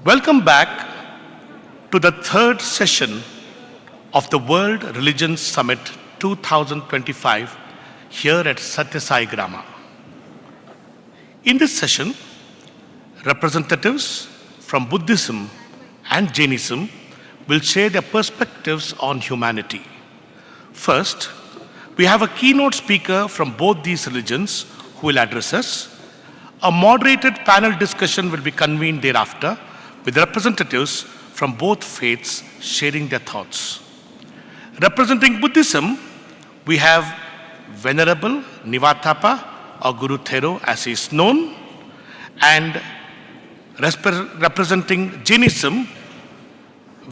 Welcome back to the third session of the World Religions Summit 2025 here at Satya Sai Grama. In this session, representatives from Buddhism and Jainism will share their perspectives on humanity. First, we have a keynote speaker from both these religions who will address us. A moderated panel discussion will be convened thereafter with representatives from both faiths sharing their thoughts. Representing Buddhism, we have Venerable Nivathapa, or Guru Thero as he is known, and representing Jainism,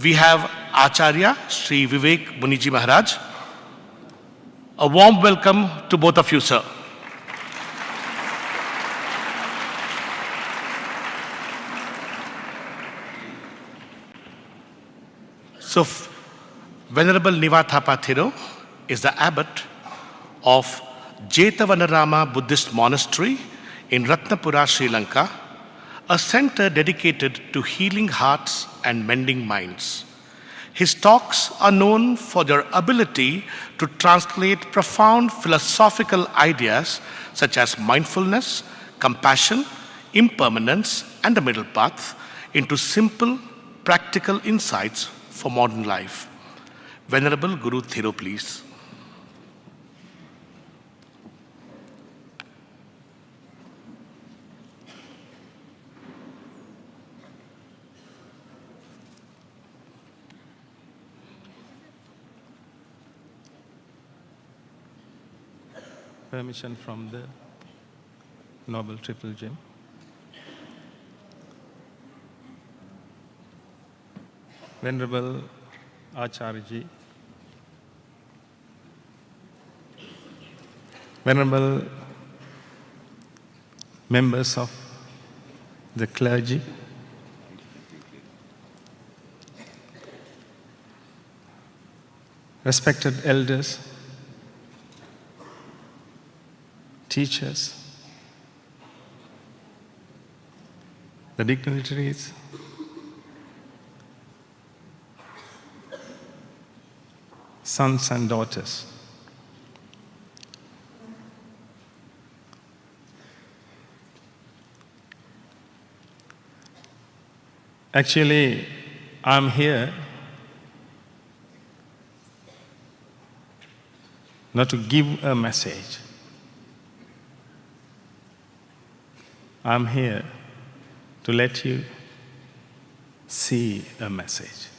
we have Acharya Sri Vivek Muniji Maharaj. A warm welcome to both of you, sir. So, Venerable Nivathapa Thero is the abbot of Jetavanarama Buddhist Monastery in Ratnapura, Sri Lanka, a center dedicated to healing hearts and mending minds. His talks are known for their ability to translate profound philosophical ideas such as mindfulness, compassion, impermanence, and the middle path into simple, practical insights for modern life. Venerable Guru Thero, please. Permission from the Noble Triple Gem. Venerable Acharya, Venerable members of the clergy, respected elders, teachers, the dignitaries, sons and daughters. Actually, I'm here not to give a message. I'm here to let you see a message.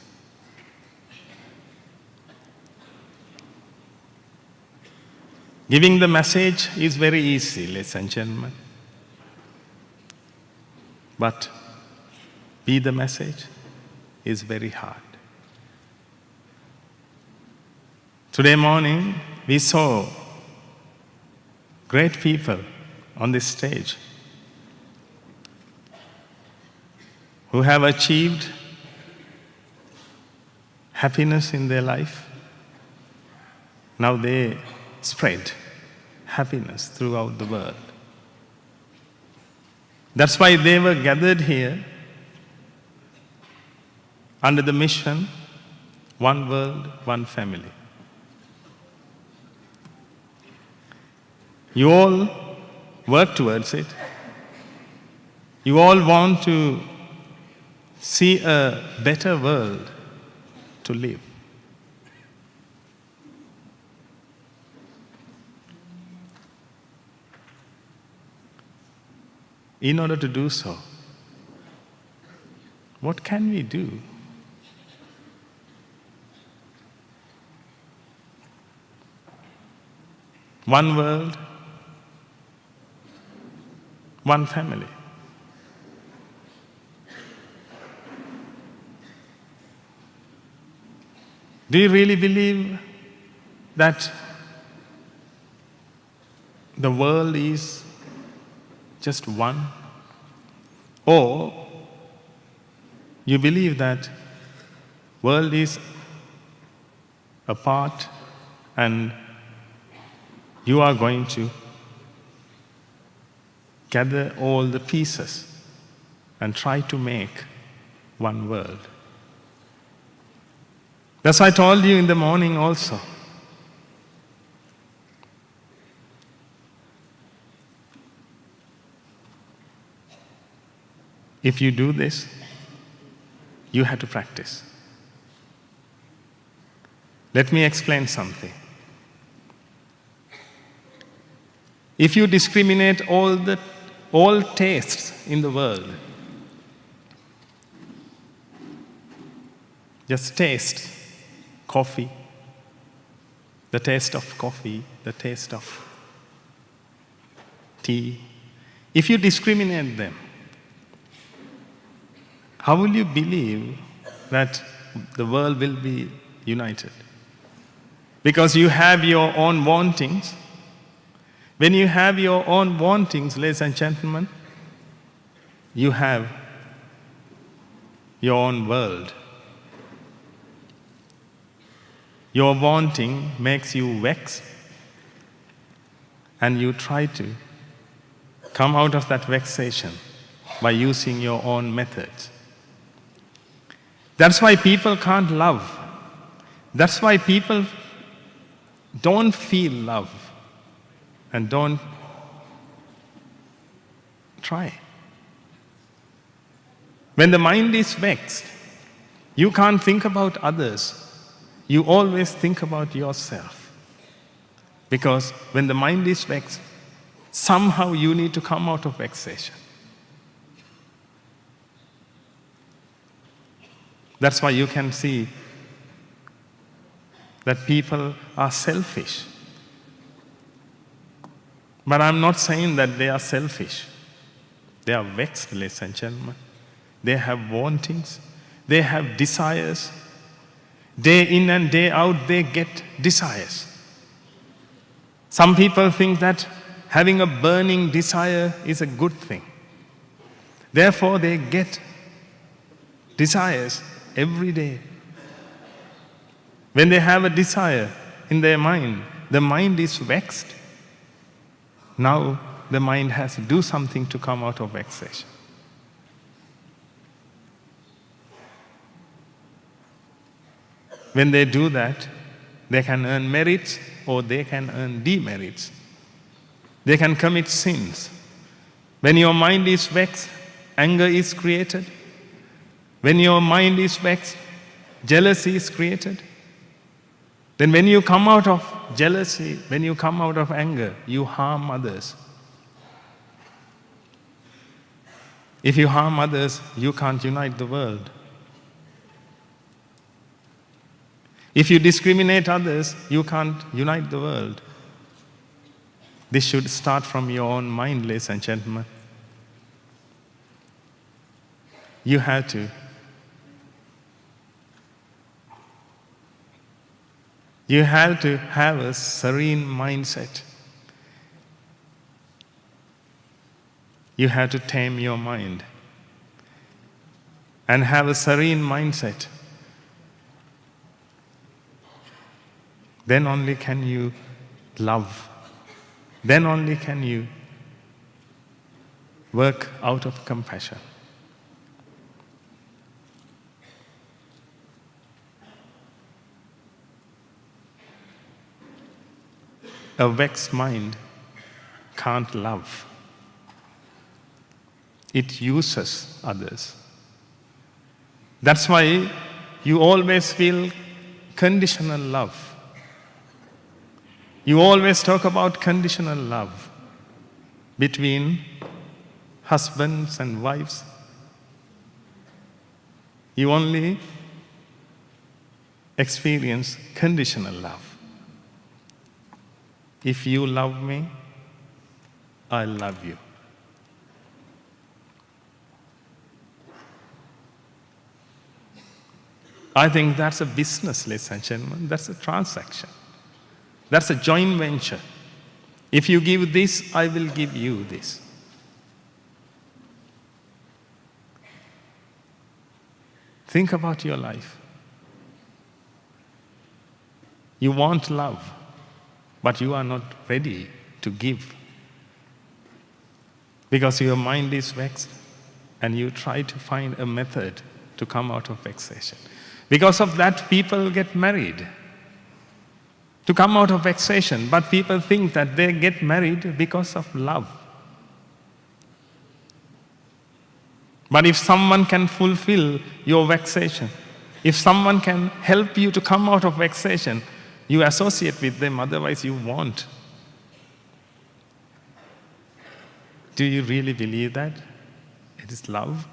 Giving the message is very easy, ladies and gentlemen. But be the message is very hard. Today morning, we saw great people on this stage who have achieved happiness in their life. Now they spread happiness throughout the world. That's why they were gathered here under the mission, one world, one family. You all work towards it. You all want to see a better world to live. In order to do so, what can we do? One world, one family. Do you really believe that the world is just one? Or you believe that world is apart and you are going to gather all the pieces and try to make one world. That's why I told you in the morning also. If you do this, you have to practice. Let me explain something. If you discriminate all tastes in the world, just taste coffee, the taste of coffee, the taste of tea. If you discriminate them, how will you believe that the world will be united? Because you have your own wantings. When you have your own wantings, ladies and gentlemen, you have your own world. Your wanting makes you vex, and you try to come out of that vexation by using your own methods. That's why people can't love. That's why people don't feel love and don't try. When the mind is vexed, you can't think about others. You always think about yourself. Because when the mind is vexed, somehow you need to come out of vexation. That's why you can see that people are selfish. But I'm not saying that they are selfish. They are vexed, ladies and gentlemen. They have wantings. They have desires. Day in and day out, they get desires. Some people think that having a burning desire is a good thing. Therefore, they get desires every day. When they have a desire in their mind, the mind is vexed. Now, the mind has to do something to come out of vexation. When they do that, they can earn merits or they can earn demerits. They can commit sins. When your mind is vexed, anger is created. When your mind is vexed, jealousy is created. Then when you come out of jealousy, when you come out of anger, you harm others. If you harm others, you can't unite the world. If you discriminate others, you can't unite the world. This should start from your own mind, ladies and gentlemen. You have to. You have to have a serene mindset. You have to tame your mind and have a serene mindset. Then only can you love. Then only can you work out of compassion. A vexed mind can't love. It uses others. That's why you always feel conditional love. You always talk about conditional love between husbands and wives. You only experience conditional love. If you love me, I love you. I think that's a business, ladies and gentlemen. That's a transaction. That's a joint venture. If you give this, I will give you this. Think about your life. You want love, but you are not ready to give. Because your mind is vexed and you try to find a method to come out of vexation. Because of that, people get married. To come out of vexation. But people think that they get married because of love. But if someone can fulfill your vexation, if someone can help you to come out of vexation, you associate with them, otherwise you won't. Do you really believe that? It is love?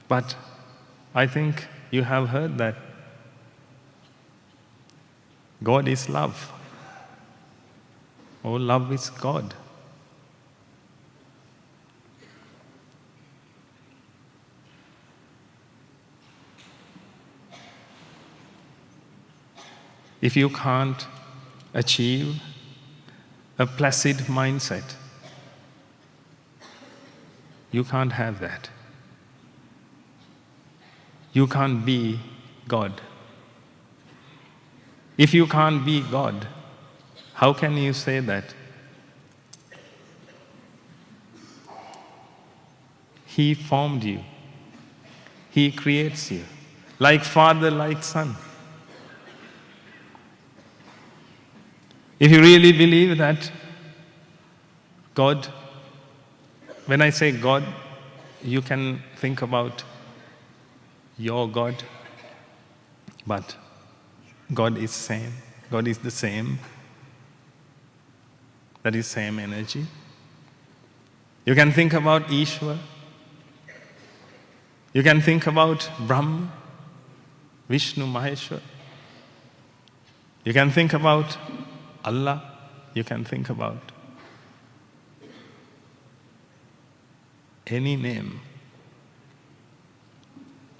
But I think you have heard that God is love. Oh, love is God. If you can't achieve a placid mindset, you can't have that. You can't be God. If you can't be God, how can you say that He formed you? He creates you, like Father, like Son. If you really believe that God, when I say God, you can think about your God, but God is same. God is the same. That is same energy. You can think about Ishwar. You can think about Brahma, Vishnu, Maheshwar. You can think about Allah. You can think about any name.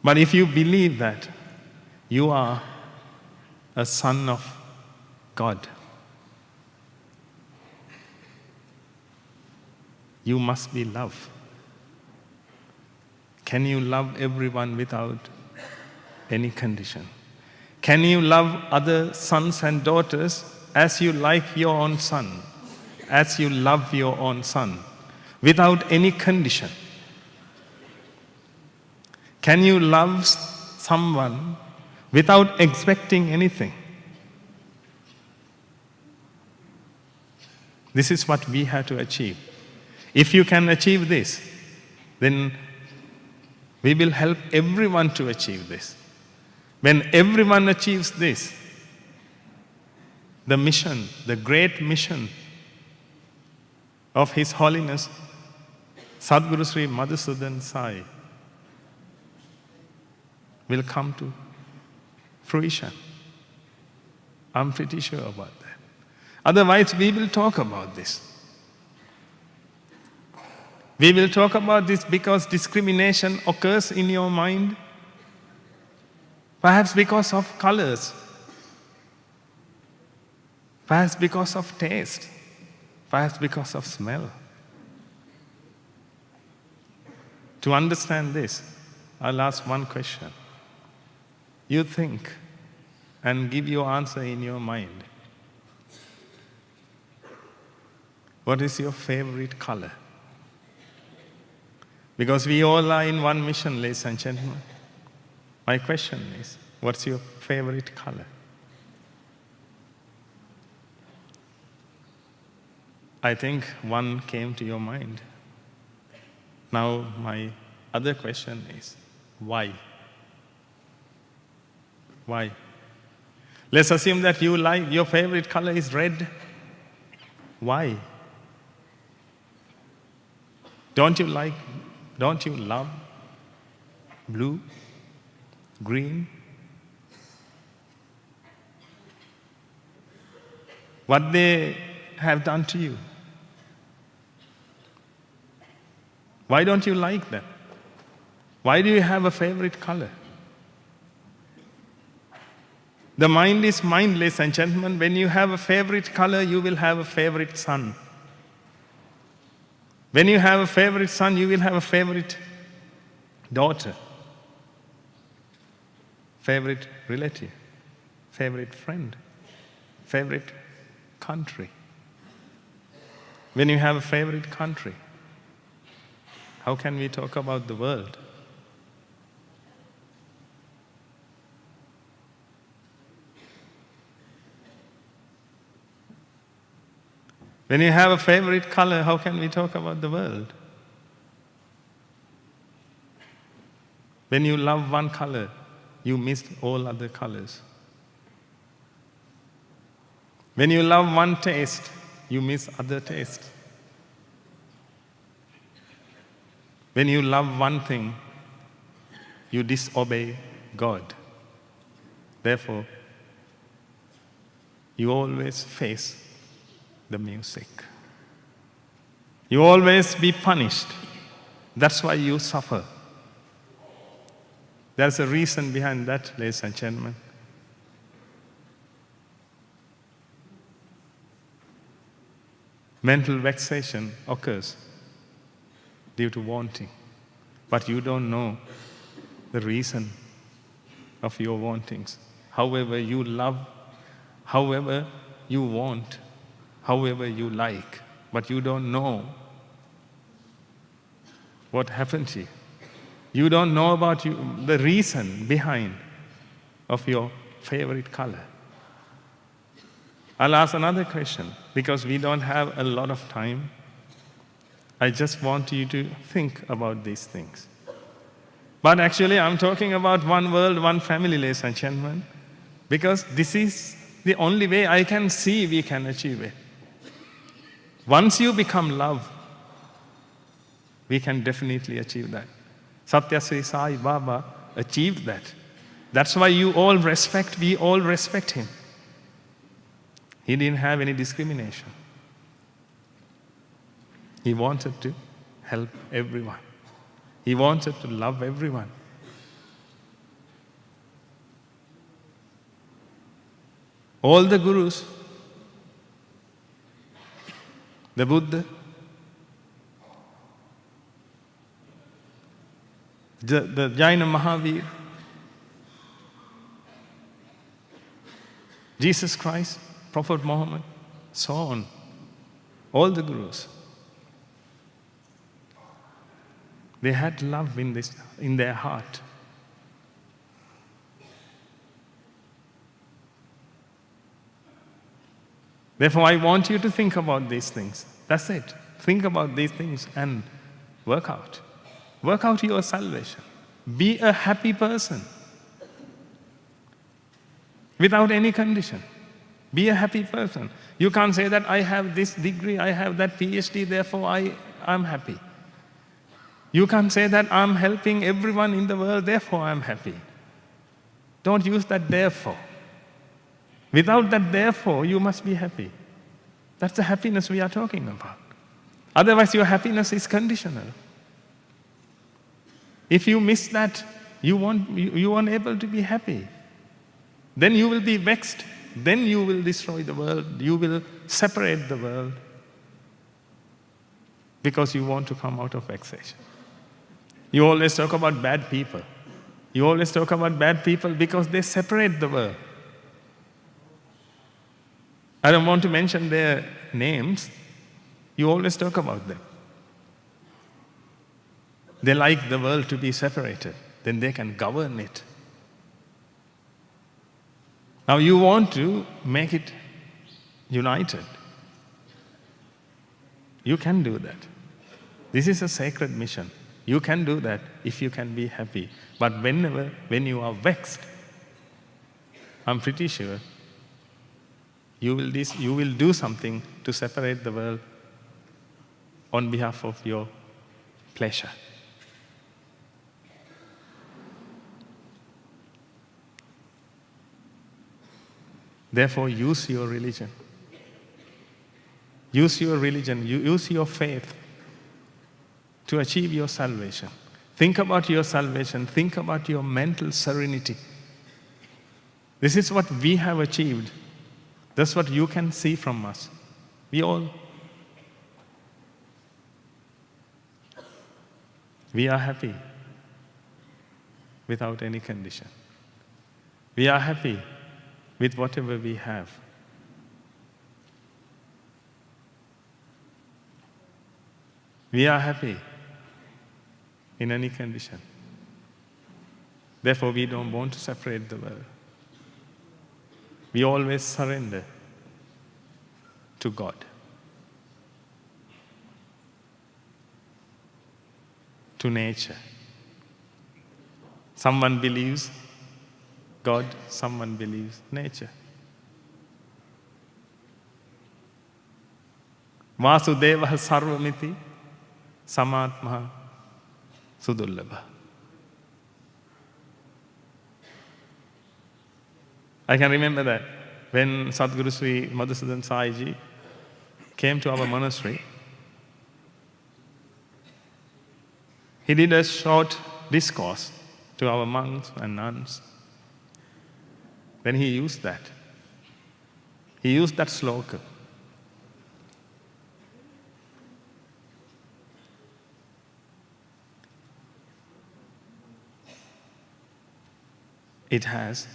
But if you believe that you are a son of God, you must be love. Can you love everyone without any condition? Can you love other sons and daughters as you like your own son, as you love your own son, without any condition? Can you love someone without expecting anything? This is what we have to achieve. If you can achieve this, then we will help everyone to achieve this. When everyone achieves this, the mission, the great mission of His Holiness Sadhguru Sri Madhusudan Sai will come to fruition. I'm pretty sure about that. Otherwise, we will talk about this. We will talk about this because discrimination occurs in your mind, perhaps because of colors, perhaps because of taste, perhaps because of smell. To understand this, I'll ask one question. You think and give your answer in your mind. What is your favorite color? Because we all are in one mission, ladies and gentlemen. My question is, what's your favorite color? I think one came to your mind. Now, my other question is, why? Why? Let's assume that your favorite color is red. Why? Don't you love blue, green? What they have done to you? Why don't you like them? Why do you have a favorite color? The mind is mindless, and gentlemen, when you have a favorite color, you will have a favorite son. When you have a favorite son, you will have a favorite daughter, favorite relative, favorite friend, favorite country. When you have a favorite country, how can we talk about the world? When you have a favorite color, how can we talk about the world? When you love one color, you miss all other colors. When you love one taste, you miss other tastes. When you love one thing, you disobey God. Therefore, you always face the music. You always be punished. That's why you suffer. There's a reason behind that, ladies and gentlemen. Mental vexation occurs due to wanting, but you don't know the reason of your wantings. However you love, however you want, however you like, but you don't know what happened to you. You don't know about the reason behind of your favorite color. I'll ask another question because we don't have a lot of time. I just want you to think about these things. But actually, I'm talking about one world, one family, ladies and gentlemen, because this is the only way I can see we can achieve it. Once you become love, we can definitely achieve that. Satya Sri Sai Baba achieved that. That's why we all respect him. He didn't have any discrimination. He wanted to help everyone. He wanted to love everyone. All the gurus, the Buddha, the Jaina Mahavir, Jesus Christ, Prophet Muhammad, so on. All the gurus. They had love in their heart. Therefore, I want you to think about these things. That's it. Think about these things and work out. Work out your salvation. Be a happy person. Without any condition. Be a happy person. You can't say that I have this degree, I have that PhD, therefore I'm happy. You can't say that I'm helping everyone in the world, therefore I'm happy. Don't use that therefore. Without that therefore, you must be happy. That's the happiness we are talking about. Otherwise, your happiness is conditional. If you miss that, you won't able to be happy. Then you will be vexed. Then you will destroy the world. You will separate the world because you want to come out of vexation. You always talk about bad people. You always talk about bad people because they separate the world. I don't want to mention their names. You always talk about them. They like the world to be separated. Then they can govern it. Now you want to make it united. You can do that. This is a sacred mission. You can do that if you can be happy. But when you are vexed, I'm pretty sure you will do something to separate the world on behalf of your pleasure. Therefore, use your religion. Use your religion, use your faith to achieve your salvation. Think about your salvation. Think about your mental serenity. This is what we have achieved. That's what you can see from us. We are happy without any condition. We are happy with whatever we have. We are happy in any condition. Therefore, we don't want to separate the world. We always surrender to God. to nature. Someone believes God, someone believes nature. Vasudevah sarvamiti samatma sudullabha. I can remember that when Sadhguru Sri Madhusudan Sai came to our monastery, he did a short discourse to our monks and nuns. Then he used that. He used that sloka. It has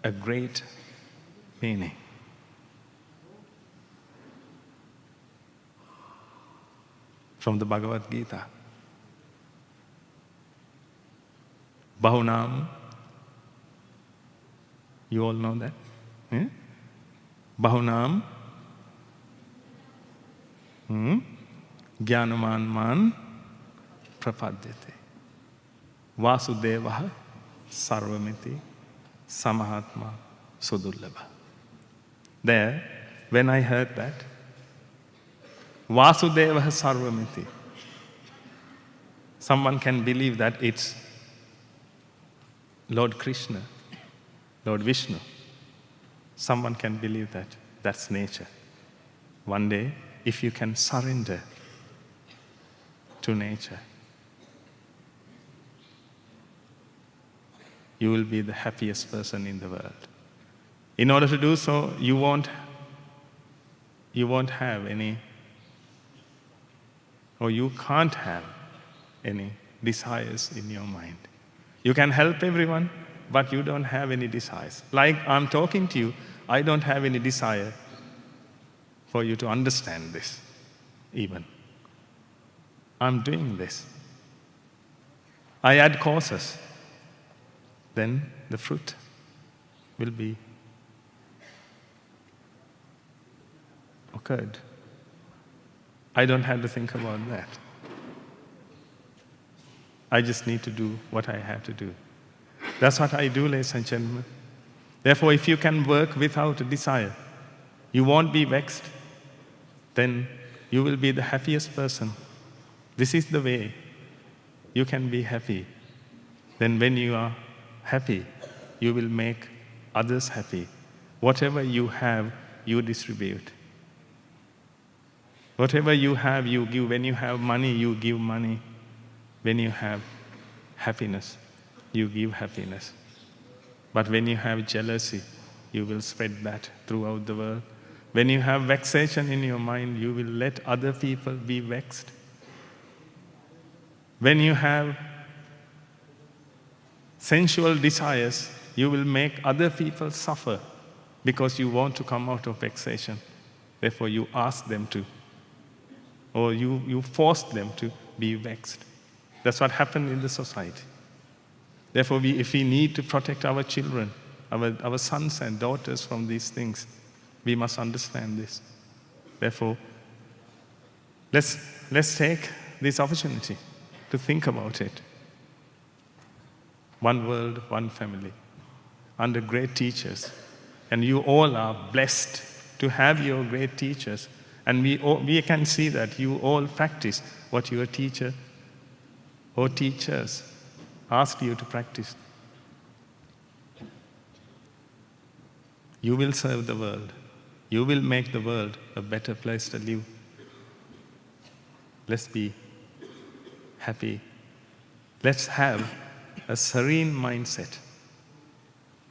a great meaning. From the Bhagavad Gita. Bahunam, you all know that? Yeah? Bahunam, Jnanaman man prapadyate. Vasudevah sarvamiti samahatma sudullabha. There, when I heard that, Vasudevah sarvamiti, someone can believe that it's Lord Krishna, Lord Vishnu. Someone can believe that that's nature. One day, if you can surrender to nature, you will be the happiest person in the world. In order to do so, you won't have any, or you can't have any desires in your mind. You can help everyone, but you don't have any desires. Like I'm talking to you, I don't have any desire for you to understand this, even. I'm doing this. I add causes. Then the fruit will be occurred. I don't have to think about that. I just need to do what I have to do. That's what I do, ladies and gentlemen. Therefore, if you can work without a desire, you won't be vexed, then you will be the happiest person. This is the way you can be happy. Then when you are happy, you will make others happy. Whatever you have, you distribute. Whatever you have, you give. When you have money, you give money. When you have happiness, you give happiness. But when you have jealousy, you will spread that throughout the world. When you have vexation in your mind, you will let other people be vexed. When you have sensual desires, you will make other people suffer because you want to come out of vexation. Therefore, you ask them to, or you force them to be vexed. That's what happened in the society. Therefore, if we need to protect our children, our sons and daughters from these things, we must understand this. Therefore, let's take this opportunity to think about it. One world, one family, under great teachers. And you all are blessed to have your great teachers. And we can see that you all practice what your teacher or teachers asked you to practice. You will serve the world. You will make the world a better place to live. Let's be happy. Let's have a serene mindset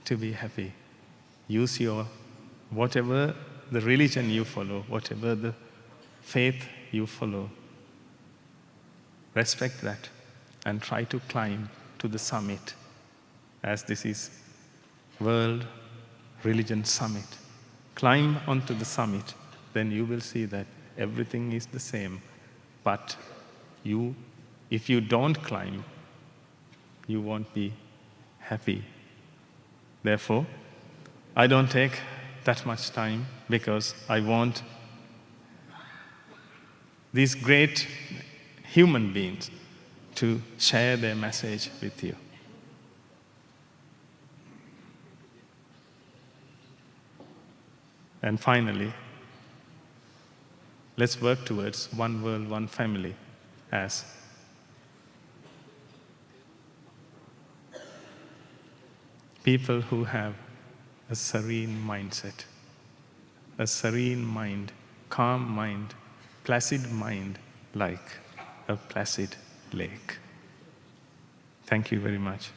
to be happy. Use your, whatever the religion you follow, whatever the faith you follow, respect that and try to climb to the summit, as this is World Religion Summit. Climb onto the summit, then you will see that everything is the same. But if you don't climb, you won't be happy. Therefore, I don't take that much time because I want these great human beings to share their message with you. And finally, let's work towards one world, one family as people who have a serene mindset, a serene mind, calm mind, placid mind, like a placid lake. Thank you very much.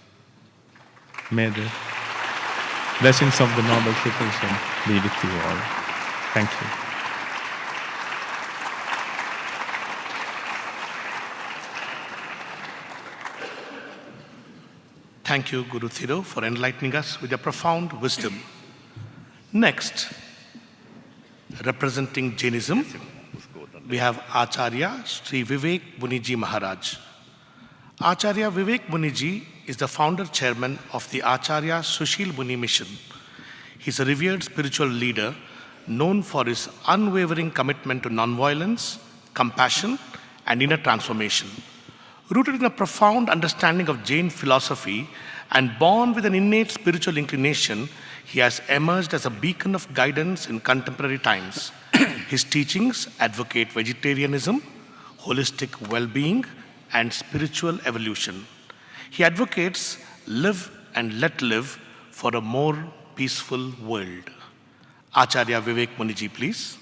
May the blessings of the Noble Tradition be with you all. Thank you. Thank you, Guru Thiro, for enlightening us with your profound wisdom. Next, representing Jainism, we have Acharya Sri Vivek Muniji Maharaj. Acharya Vivek Muniji is the founder chairman of the Acharya Sushil Muni Mission. He is a revered spiritual leader known for his unwavering commitment to nonviolence, compassion, and inner transformation. Rooted in a profound understanding of Jain philosophy and born with an innate spiritual inclination, he has emerged as a beacon of guidance in contemporary times. His teachings advocate vegetarianism, holistic well-being, and spiritual evolution. He advocates live and let live for a more peaceful world. Acharya Vivek Muniji, please.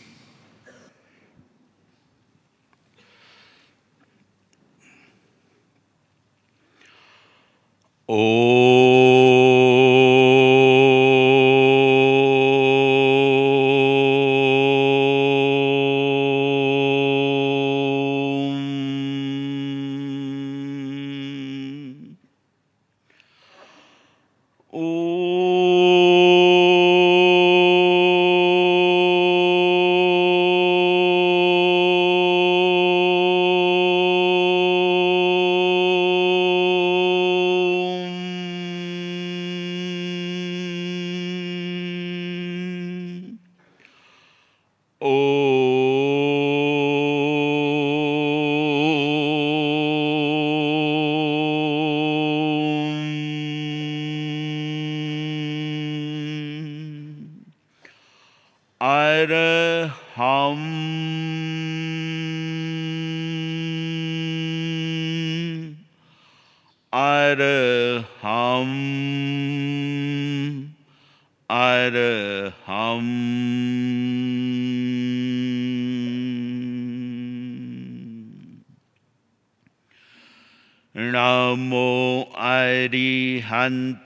Namo Arihantaram,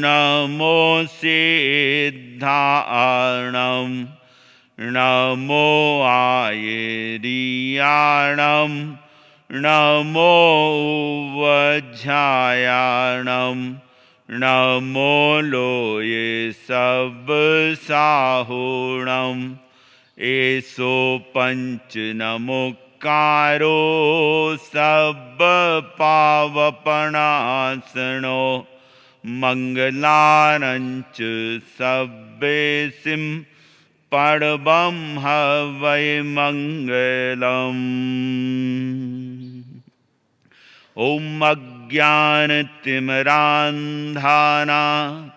Namo Siddharanam, Namo Ayiriyanam, Namo Vajjayanam, Namo Loye Sabsahunam, Eso Panch Namo Karo sab pavapanasano mangalaranch sabbesim padbam havai mangalam. Om Ajnanatimirandhana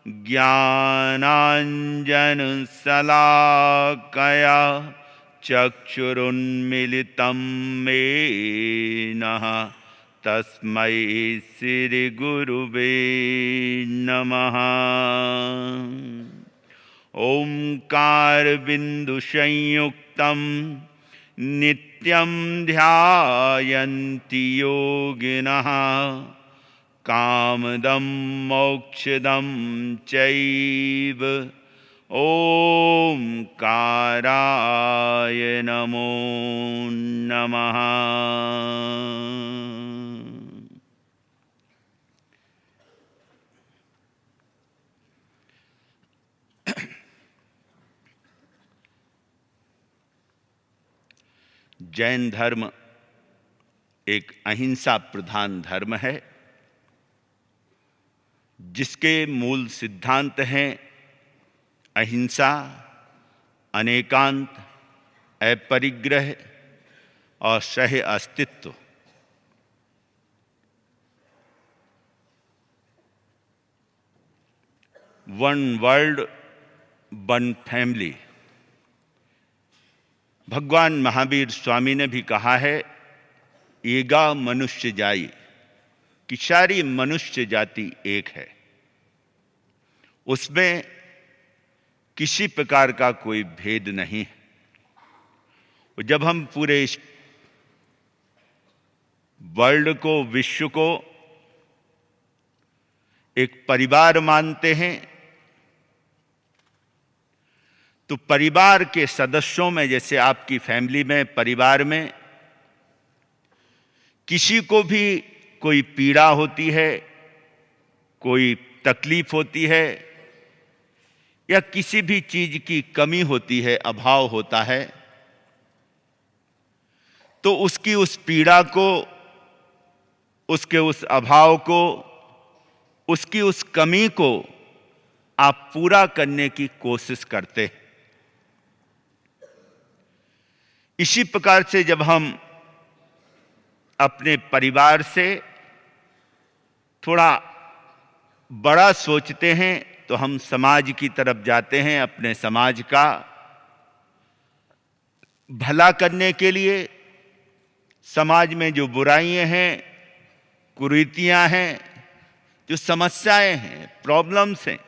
Jnananjan Salakaya Chakshurunmilitam Menaha Tasmai Sri Gurube Namaha. Omkar Bindu Sanyuktam Nityam Dhyayanti Yoginaha Kamadam Mokshadam Chaiva Om Karaya Namo Namaha. Jain धर्म एक अहिंसा प्रधान धर्म है, जिसके मूल सिद्धांत हैं अहिंसा, अनेकांत, अपरिग्रह और सह अस्तित्व। One world one family. भगवान महावीर स्वामी ने भी कहा है, एगा मनुष्य जाई, कि सारी मनुष्य जाति एक है, उसमें किसी प्रकार का कोई भेद नहीं है। और जब हम पूरे इस वर्ल्ड को, विश्व को एक परिवार मानते हैं, तो परिवार के सदस्यों में, जैसे आपकी फैमिली में, परिवार में किसी को भी कोई पीड़ा होती है, कोई तकलीफ होती है, या किसी भी चीज की कमी होती है, अभाव होता है, तो उसकी उस पीड़ा को, उसके उस अभाव को, उसकी उस कमी को आप पूरा करने की कोशिश करते हैं। इसी प्रकार से जब हम अपने परिवार से थोड़ा बड़ा सोचते हैं, तो हम समाज की तरफ जाते हैं, अपने समाज का भला करने के लिए। समाज में जो बुराइयां हैं, कुरीतियां हैं, जो समस्याएं हैं, प्रॉब्लम्स हैं,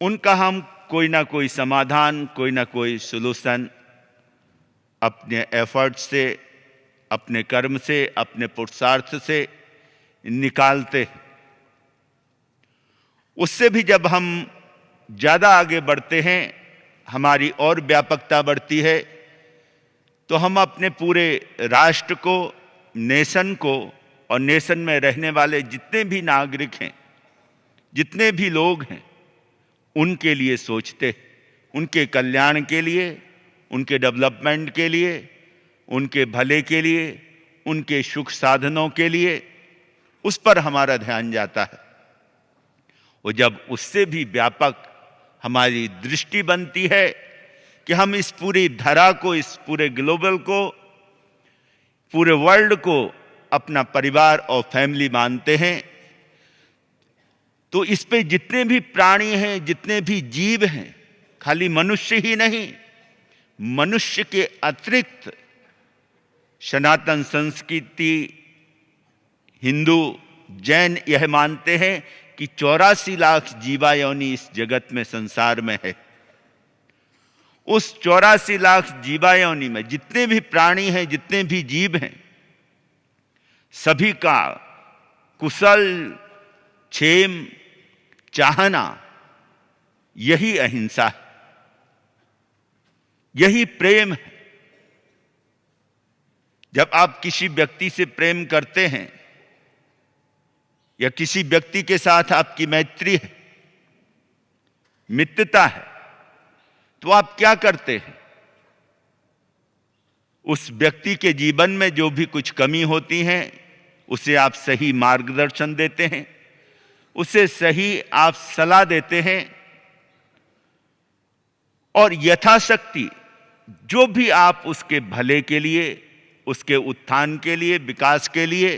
उनका हम कोई ना कोई समाधान, कोई ना कोई सॉल्यूशन अपने एफर्ट से, अपने कर्म से, अपने पुरुषार्थ से निकालते। उससे भी जब हम ज़्यादा आगे बढ़ते हैं, हमारी और व्यापकता बढ़ती है, तो हम अपने पूरे राष्ट्र को, नेशन को, और नेशन में रहने वाले जितने भी नागरिक हैं, जितने भी लोग हैं, उनके लिए सोचते, उनके कल्याण के लिए, उनके डेवलपमेंट के लिए, उनके भले के लिए, उनके सुख साधनों के लिए, उस पर हमारा ध्यान जाता है। और जब उससे भी व्यापक हमारी दृष्टि बनती है कि हम इस पूरी धरा को, इस पूरे ग्लोबल को, पूरे वर्ल्ड को अपना परिवार और फैमिली मानते हैं, तो इस पे जितने भी प्राणी हैं, जितने भी जीव हैं, खाली मनुष्य ही नहीं, मनुष्य के अतिरिक्त सनातन संस्कृति, हिंदू, जैन यह मानते हैं कि 84 लाख जीवायोनि इस जगत में, संसार में है। उस 84 लाख जीवायोनि में जितने भी प्राणी हैं, जितने भी जीव हैं, सभी का कुशल क्षेम चाहना, यही अहिंसा है, यही प्रेम है। जब आप किसी व्यक्ति से प्रेम करते हैं, या किसी व्यक्ति के साथ आपकी मैत्री है, मित्रता है, तो आप क्या करते हैं? उस व्यक्ति के जीवन में जो भी कुछ कमी होती है, उसे आप सही मार्गदर्शन देते हैं, उसे सही आप सलाह देते हैं, और यथाशक्ति जो भी आप उसके भले के लिए, उसके उत्थान के लिए, विकास के लिए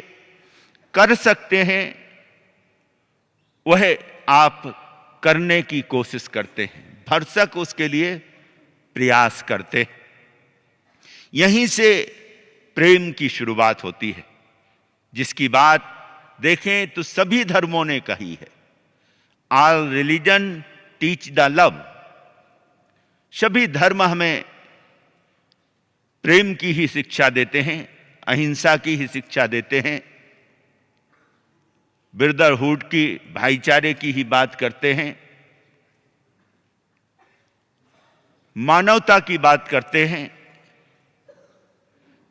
कर सकते हैं, वह आप करने की कोशिश करते हैं, भरसक उसके लिए प्रयास करते हैं। यहीं से प्रेम की शुरुआत होती है, जिसकी बात देखें तो सभी धर्मों ने कही है। All religion teach the love. सभी धर्म हमें प्रेम की ही शिक्षा देते हैं, अहिंसा की ही शिक्षा देते हैं, ब्रदरहुड की, भाईचारे की ही बात करते हैं, मानवता की बात करते हैं।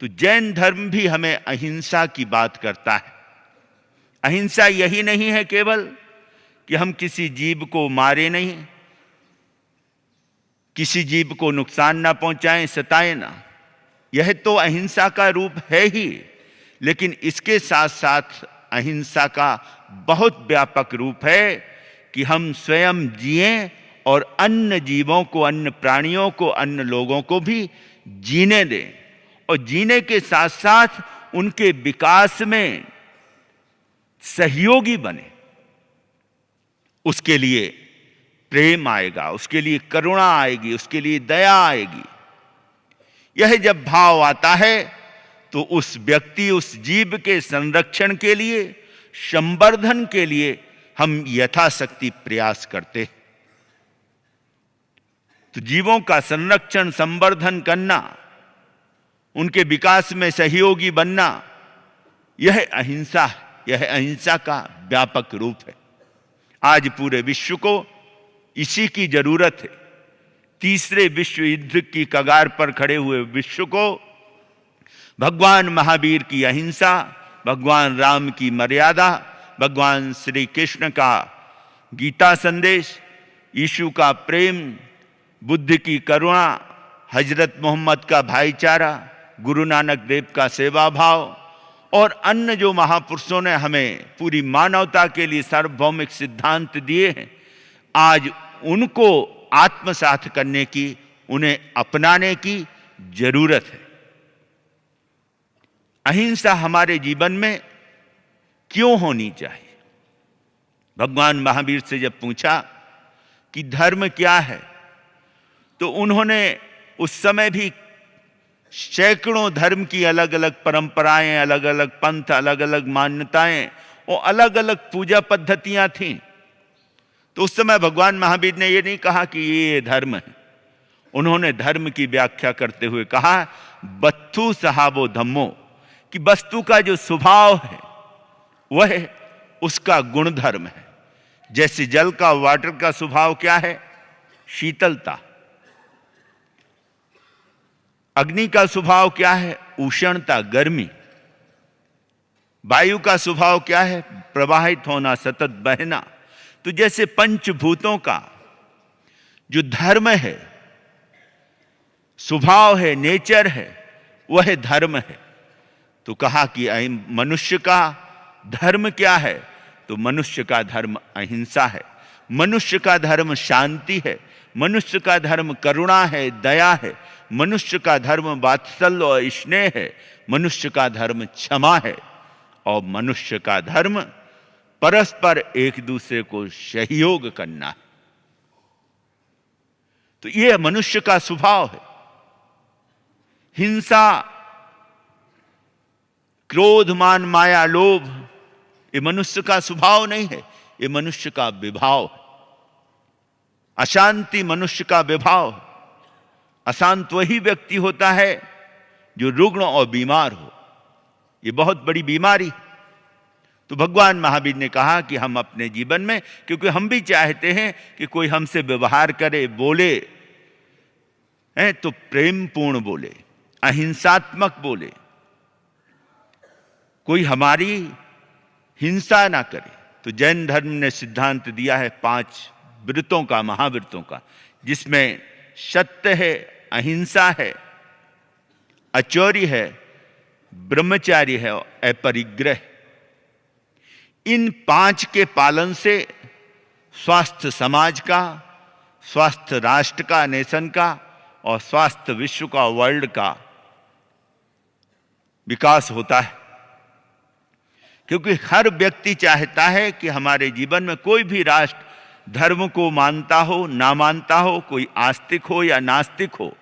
तो जैन धर्म भी हमें अहिंसा की बात करता है। अहिंसा यही नहीं है केवल कि हम किसी जीव को मारे नहीं, किसी जीव को नुकसान ना पहुंचाएं, सताएं ना, यह तो अहिंसा का रूप है ही, लेकिन इसके साथ साथ अहिंसा का बहुत व्यापक रूप है कि हम स्वयं जिएं और अन्य जीवों को, अन्य प्राणियों को, अन्य लोगों को भी जीने दें, और जीने के साथ साथ उनके विकास में सहयोगी बने। उसके लिए प्रेम आएगा, उसके लिए करुणा आएगी, उसके लिए दया आएगी। यह जब भाव आता है तो उस व्यक्ति, उस जीव के संरक्षण के लिए, संवर्धन के लिए हम यथाशक्ति प्रयास करते हैं। तो जीवों का संरक्षण, संवर्धन करना, उनके विकास में सहयोगी बनना, यह अहिंसा है, यह अहिंसा का व्यापक रूप है। आज पूरे विश्व को इसी की जरूरत है। तीसरे विश्व युद्ध की कगार पर खड़े हुए विश्व को भगवान महावीर की अहिंसा, भगवान राम की मर्यादा, भगवान श्री कृष्ण का गीता संदेश, यीशु का प्रेम, बुद्ध की करुणा, हजरत मोहम्मद का भाईचारा, गुरु नानक देव का सेवा भाव और अन्य जो महापुरुषों ने हमें पूरी मानवता के लिए सार्वभौमिक सिद्धांत दिए हैं, आज उनको आत्मसात करने की, उन्हें अपनाने की जरूरत है। अहिंसा हमारे जीवन में क्यों होनी चाहिए? भगवान महावीर से जब पूछा कि धर्म क्या है, तो उन्होंने उस समय भी सैकड़ों धर्म की अलग अलग परंपराएं, अलग अलग पंथ, अलग अलग मान्यताएं और अलग अलग पूजा पद्धतियां थीं। तो उस समय भगवान महावीर ने ये नहीं कहा कि ये धर्म है। उन्होंने धर्म की व्याख्या करते हुए कहा, बत्थु सहाबो धम्मो, कि वस्तु का जो स्वभाव है वह उसका गुण धर्म है। जैसे जल का, वाटर का स्वभाव क्या है? शीतलता। अग्नि का स्वभाव क्या है? उष्णता, गर्मी। वायु का स्वभाव क्या है? प्रवाहित होना, सतत बहना। तो जैसे पंचभूतों का जो धर्म है, स्वभाव है, नेचर है, वह धर्म है। तो कहा कि मनुष्य का धर्म क्या है? तो मनुष्य का धर्म अहिंसा है, मनुष्य का धर्म शांति है, मनुष्य का धर्म करुणा है, दया है, मनुष्य का धर्म वात्सल्य और स्नेह है, मनुष्य का धर्म क्षमा है और मनुष्य का धर्म परस्पर एक दूसरे को सहयोग करना है। तो यह मनुष्य का स्वभाव है। हिंसा, क्रोध, मान, माया, लोभ, ये मनुष्य का स्वभाव नहीं है, ये मनुष्य का विभाव है। अशांति मनुष्य का विभाव है। अशांत वही व्यक्ति होता है जो रुग्ण और बीमार हो। ये बहुत बड़ी बीमारी है। तो भगवान महावीर ने कहा कि हम अपने जीवन में, क्योंकि हम भी चाहते हैं कि कोई हमसे व्यवहार करे, बोले, तो प्रेमपूर्ण बोले, अहिंसात्मक बोले, कोई हमारी हिंसा ना करे। तो जैन धर्म ने सिद्धांत दिया है 5 व्रतों का, महाव्रतों का, जिसमें सत्य है, अहिंसा है, अचौर्य है, ब्रह्मचार्य है और अपरिग्रह। इन 5 के पालन से स्वास्थ्य समाज का, स्वास्थ्य राष्ट्र का, नेशन का और स्वास्थ्य विश्व का, वर्ल्ड का विकास होता है। क्योंकि हर व्यक्ति चाहता है कि हमारे जीवन में कोई भी राष्ट्र धर्म को मानता हो, ना मानता हो, कोई आस्तिक हो या नास्तिक हो,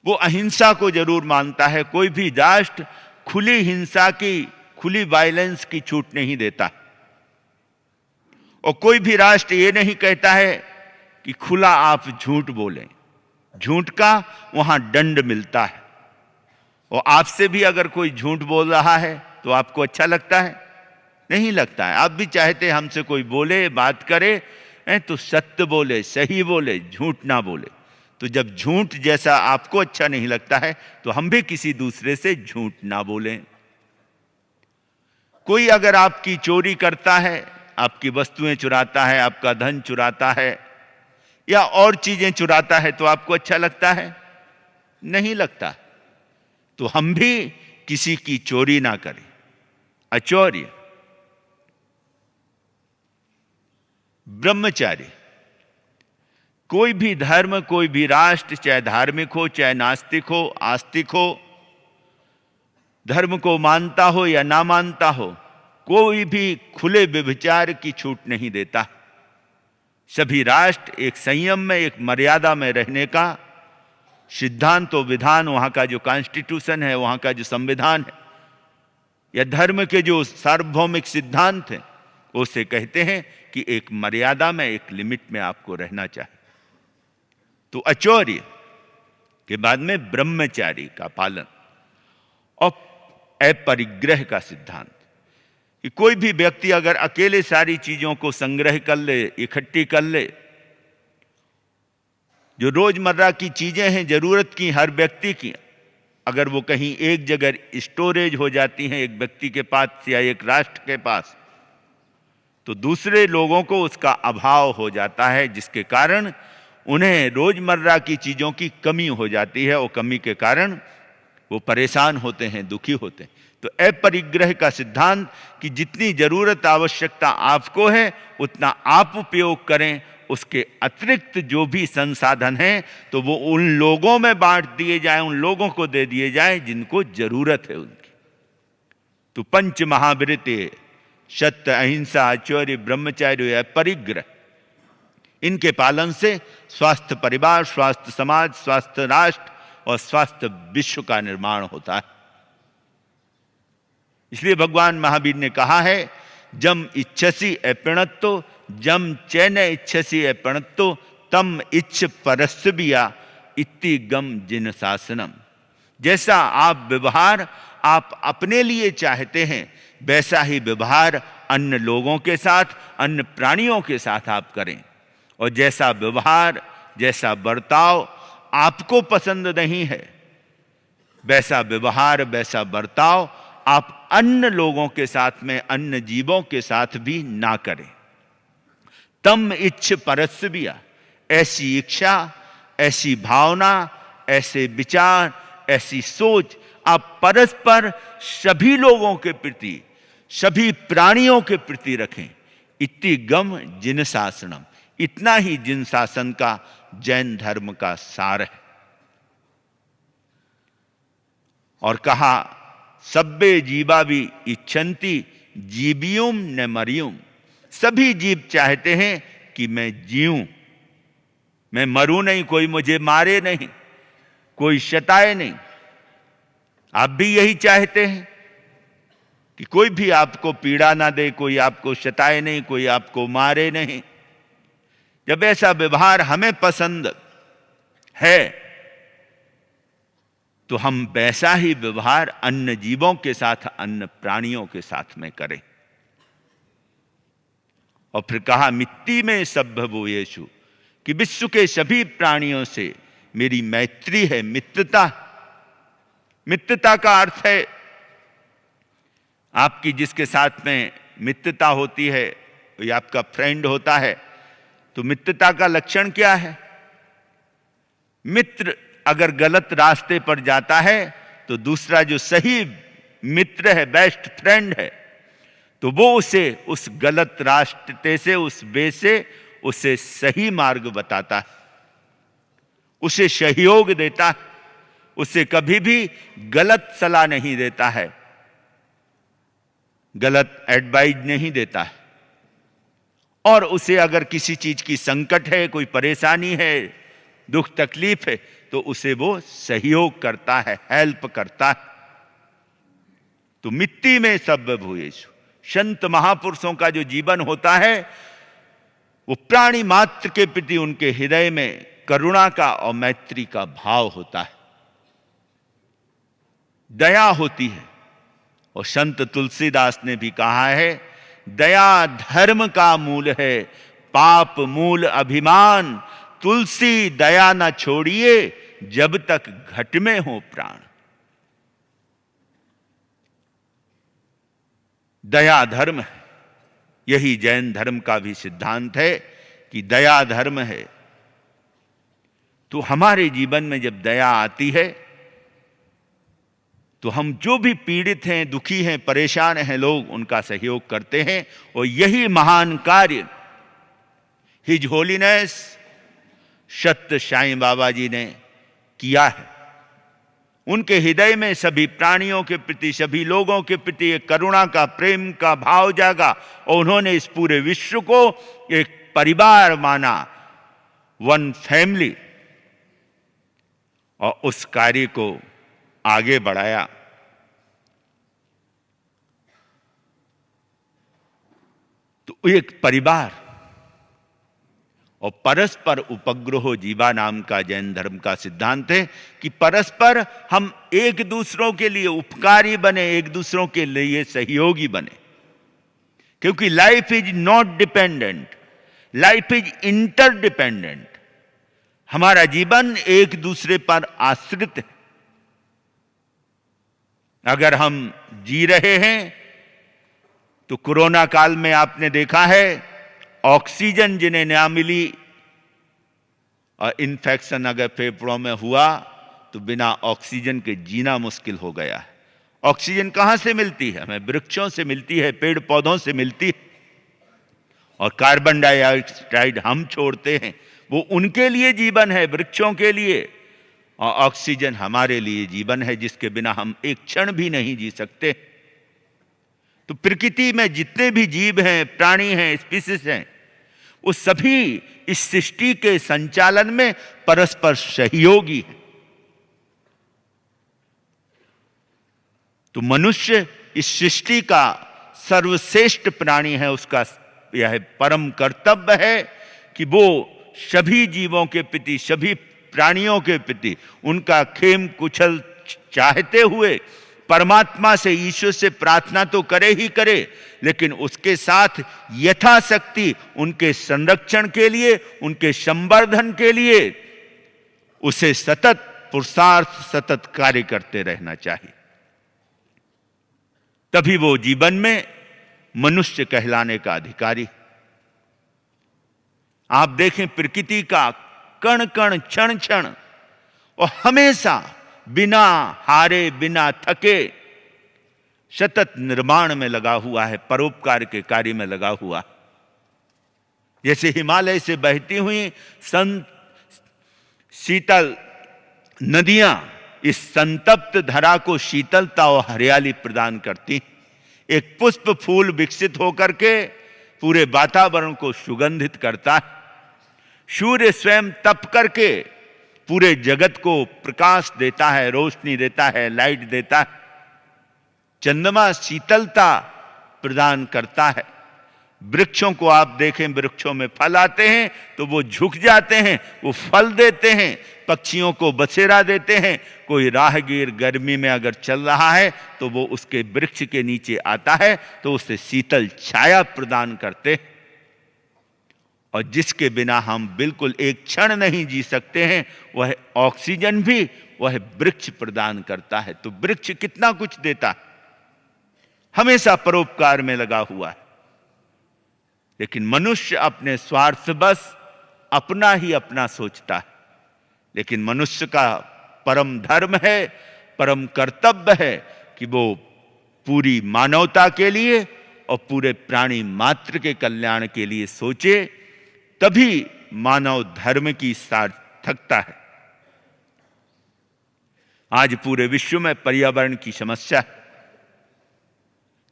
वो अहिंसा को जरूर मानता है। कोई भी राष्ट्र खुली हिंसा की, खुली वायलेंस की छूट नहीं देता। और कोई भी राष्ट्र ये नहीं कहता है कि खुला आप झूठ बोलें। झूठ का वहां दंड मिलता है। और आपसे भी अगर कोई झूठ बोल रहा है तो आपको अच्छा लगता है? नहीं लगता है। आप भी चाहते हैं हमसे कोई बोले, बात करे, तो सत्य बोले, सही बोले, झूठ ना बोले। तो जब झूठ जैसा आपको अच्छा नहीं लगता है तो हम भी किसी दूसरे से झूठ ना बोलें। कोई अगर आपकी चोरी करता है, आपकी वस्तुएं चुराता है, आपका धन चुराता है या और चीजें चुराता है, तो आपको अच्छा लगता है? नहीं लगता। तो हम भी किसी की चोरी ना करें। अचौर्य, ब्रह्मचार्य। कोई भी धर्म, कोई भी राष्ट्र, चाहे धार्मिक हो, चाहे नास्तिक हो, आस्तिक हो, धर्म को मानता हो या ना मानता हो, कोई भी खुले व्यभिचार की छूट नहीं देता। सभी राष्ट्र एक संयम में, एक मर्यादा में रहने का सिद्धांत और विधान, वहां का जो कॉन्स्टिट्यूशन है, वहां का जो संविधान है, या धर्म के जो सार्वभौमिक सिद्धांत हैं, उसे कहते हैं कि एक मर्यादा में, एक लिमिट में आपको रहना चाहिए। तो अचौर्य के बाद में ब्रह्मचारी का पालन और अपरिग्रह का सिद्धांत, कि कोई भी व्यक्ति अगर अकेले सारी चीजों को संग्रह कर ले, इकट्ठी कर ले, जो रोजमर्रा की चीजें हैं जरूरत की हर व्यक्ति की, अगर वो कहीं एक जगह स्टोरेज हो जाती हैं एक व्यक्ति के पास या एक राष्ट्र के पास, तो दूसरे लोगों को उसका अभाव हो जाता है, जिसके कारण उन्हें रोजमर्रा की चीजों की कमी हो जाती है और कमी के कारण वो परेशान होते हैं, दुखी होते हैं। तो अपरिग्रह का सिद्धांत कि जितनी जरूरत आवश्यकता आपको है उतना आप उपयोग करें, उसके अतिरिक्त जो भी संसाधन हैं तो वो उन लोगों में बांट दिए जाएं, उन लोगों को दे दिए जाएं जिनको जरूरत है उनकी। तो पंच महावृत्ति सत्य, अहिंसा, आचौर्य, ब्रह्मचर्य, अपरिग्रह, इनके पालन से स्वास्थ्य परिवार, स्वास्थ्य समाज, स्वास्थ्य राष्ट्र और स्वास्थ्य विश्व का निर्माण होता है। इसलिए भगवान महावीर ने कहा है, जम इच्छसि अपणत्तो, जम चैन इच्छसि अपणत्तो, तम इच्छ परस्बिया इति गम जिन शासनम। जैसा आप व्यवहार आप अपने लिए चाहते हैं, वैसा ही व्यवहार अन्य लोगों के साथ, अन्य प्राणियों के साथ आप करें। और जैसा व्यवहार, जैसा बर्ताव आपको पसंद नहीं है, वैसा व्यवहार, वैसा बर्ताव आप अन्य लोगों के साथ में, अन्य जीवों के साथ भी ना करें। तम इच्छ परस्बिया, ऐसी इच्छा, ऐसी भावना, ऐसे विचार, ऐसी सोच आप परस्पर सभी लोगों के प्रति, सभी प्राणियों के प्रति रखें। इति गम जिन शासनम, इतना ही जिन शासन का जैन धर्म का सार है। और कहा, सब्बे जीवा भी इच्छन्ति जीवियुम न मरियुम। सभी जीव चाहते हैं कि मैं जीऊं, मैं मरूं नहीं, कोई मुझे मारे नहीं, कोई शताए नहीं। आप भी यही चाहते हैं कि कोई भी आपको पीड़ा ना दे, कोई आपको शताए नहीं, कोई आपको मारे नहीं। जब ऐसा व्यवहार हमें पसंद है तो हम वैसा ही व्यवहार अन्य जीवों के साथ, अन्य प्राणियों के साथ में करें। और फिर कहा, मिट्टी में सभ्यभूयेषु, कि विश्व के सभी प्राणियों से मेरी मैत्री है, मित्रता। मित्रता का अर्थ है आपकी जिसके साथ में मित्रता होती है, ये आपका फ्रेंड होता है, तो मित्रता का लक्षण क्या है? मित्र अगर गलत रास्ते पर जाता है तो दूसरा जो सही मित्र है, बेस्ट फ्रेंड है, तो वो उसे उस गलत रास्ते से, उस वे से उसे सही मार्ग बताता है, उसे सहयोग देता है, उसे कभी भी गलत सलाह नहीं देता है, गलत एडवाइज नहीं देता है। और उसे अगर किसी चीज की संकट है, कोई परेशानी है, दुख तकलीफ है, तो उसे वो सहयोग करता है, हेल्प करता है। तो मिट्टी में सभ्यभूयेषु, संत महापुरुषों का जो जीवन होता है वो प्राणी मात्र के प्रति उनके हृदय में करुणा का और मैत्री का भाव होता है, दया होती है। और संत तुलसीदास ने भी कहा है, दया धर्म का मूल है, पाप मूल अभिमान, तुलसी दया न छोड़िए जब तक घट में हो प्राण। दया धर्म है, यही जैन धर्म का भी सिद्धांत है कि दया धर्म है। तो हमारे जीवन में जब दया आती है तो हम जो भी पीड़ित हैं, दुखी हैं, परेशान हैं लोग, उनका सहयोग करते हैं। और यही महान कार्य हिज होलीनेस सत्य साईं बाबा जी ने किया है। उनके हृदय में सभी प्राणियों के प्रति, सभी लोगों के प्रति एक करुणा का, प्रेम का भाव जागा और उन्होंने इस पूरे विश्व को एक परिवार माना, वन फैमिली, और उस कार्य को आगे बढ़ाया। तो एक परिवार और परस्पर उपग्रहो जीवा नाम का जैन धर्म का सिद्धांत है कि परस्पर हम एक दूसरों के लिए उपकारी बने, एक दूसरों के लिए सहयोगी बने। क्योंकि life is not dependent, life is interdependent. हमारा जीवन एक दूसरे पर आश्रित है। अगर हम जी रहे हैं तो कोरोना काल में आपने देखा है, ऑक्सीजन जिन्हें ना मिली और इन्फेक्शन अगर फेफड़ों में हुआ तो बिना ऑक्सीजन के जीना मुश्किल हो गया है। ऑक्सीजन कहां से मिलती है? हमें वृक्षों से मिलती है, पेड़ पौधों से मिलती है। और कार्बन डाइऑक्साइड हम छोड़ते हैं, वो उनके लिए जीवन है, वृक्षों के लिए। और ऑक्सीजन हमारे लिए जीवन है, जिसके बिना हम एक क्षण भी नहीं जी सकते। तो प्रकृति में जितने भी जीव हैं, प्राणी हैं, स्पीसीज हैं, वो सभी इस सृष्टि के संचालन में परस्पर सहयोगी हैं। तो मनुष्य इस सृष्टि का सर्वश्रेष्ठ प्राणी है। उसका यह परम कर्तव्य है कि वो सभी जीवों के प्रति, सभी प्राणियों के प्रति उनका खेम कुशल चाहते हुए परमात्मा से, ईश्वर से प्रार्थना तो करे ही करे, लेकिन उसके साथ यथाशक्ति उनके संरक्षण के लिए, उनके संवर्धन के लिए उसे सतत पुरुषार्थ, सतत कार्य करते रहना चाहिए। तभी वो जीवन में मनुष्य कहलाने का अधिकारी। आप देखें प्रकृति का कण कण, क्षण क्षण और हमेशा बिना हारे, बिना थके सतत निर्माण में लगा हुआ है, परोपकार के कार्य में लगा हुआ है। जैसे हिमालय से बहती हुई शीतल नदियां इस संतप्त धरा को शीतलता और हरियाली प्रदान करती। एक पुष्प फूल विकसित होकर के पूरे वातावरण को सुगंधित करता है। सूर्य स्वयं तप करके पूरे जगत को प्रकाश देता है, रोशनी देता है, लाइट देता है। चंद्रमा शीतलता प्रदान करता है। वृक्षों को आप देखें, वृक्षों में फल आते हैं तो वो झुक जाते हैं, वो फल देते हैं। पक्षियों को बसेरा देते हैं। कोई राहगीर गर्मी में अगर चल रहा है तो वो उसके वृक्ष के नीचे आता है तो उसे शीतल छाया प्रदान करते हैं। और जिसके बिना हम बिल्कुल एक क्षण नहीं जी सकते हैं, वह ऑक्सीजन भी वह वृक्ष प्रदान करता है। तो वृक्ष कितना कुछ देता है, हमेशा परोपकार में लगा हुआ है। लेकिन मनुष्य अपने स्वार्थ बस अपना ही अपना सोचता है। लेकिन मनुष्य का परम धर्म है, परम कर्तव्य है कि वो पूरी मानवता के लिए और पूरे प्राणी मात्र के कल्याण के लिए सोचे, तभी मानव धर्म की सार्थकता है। आज पूरे विश्व में पर्यावरण की समस्या है।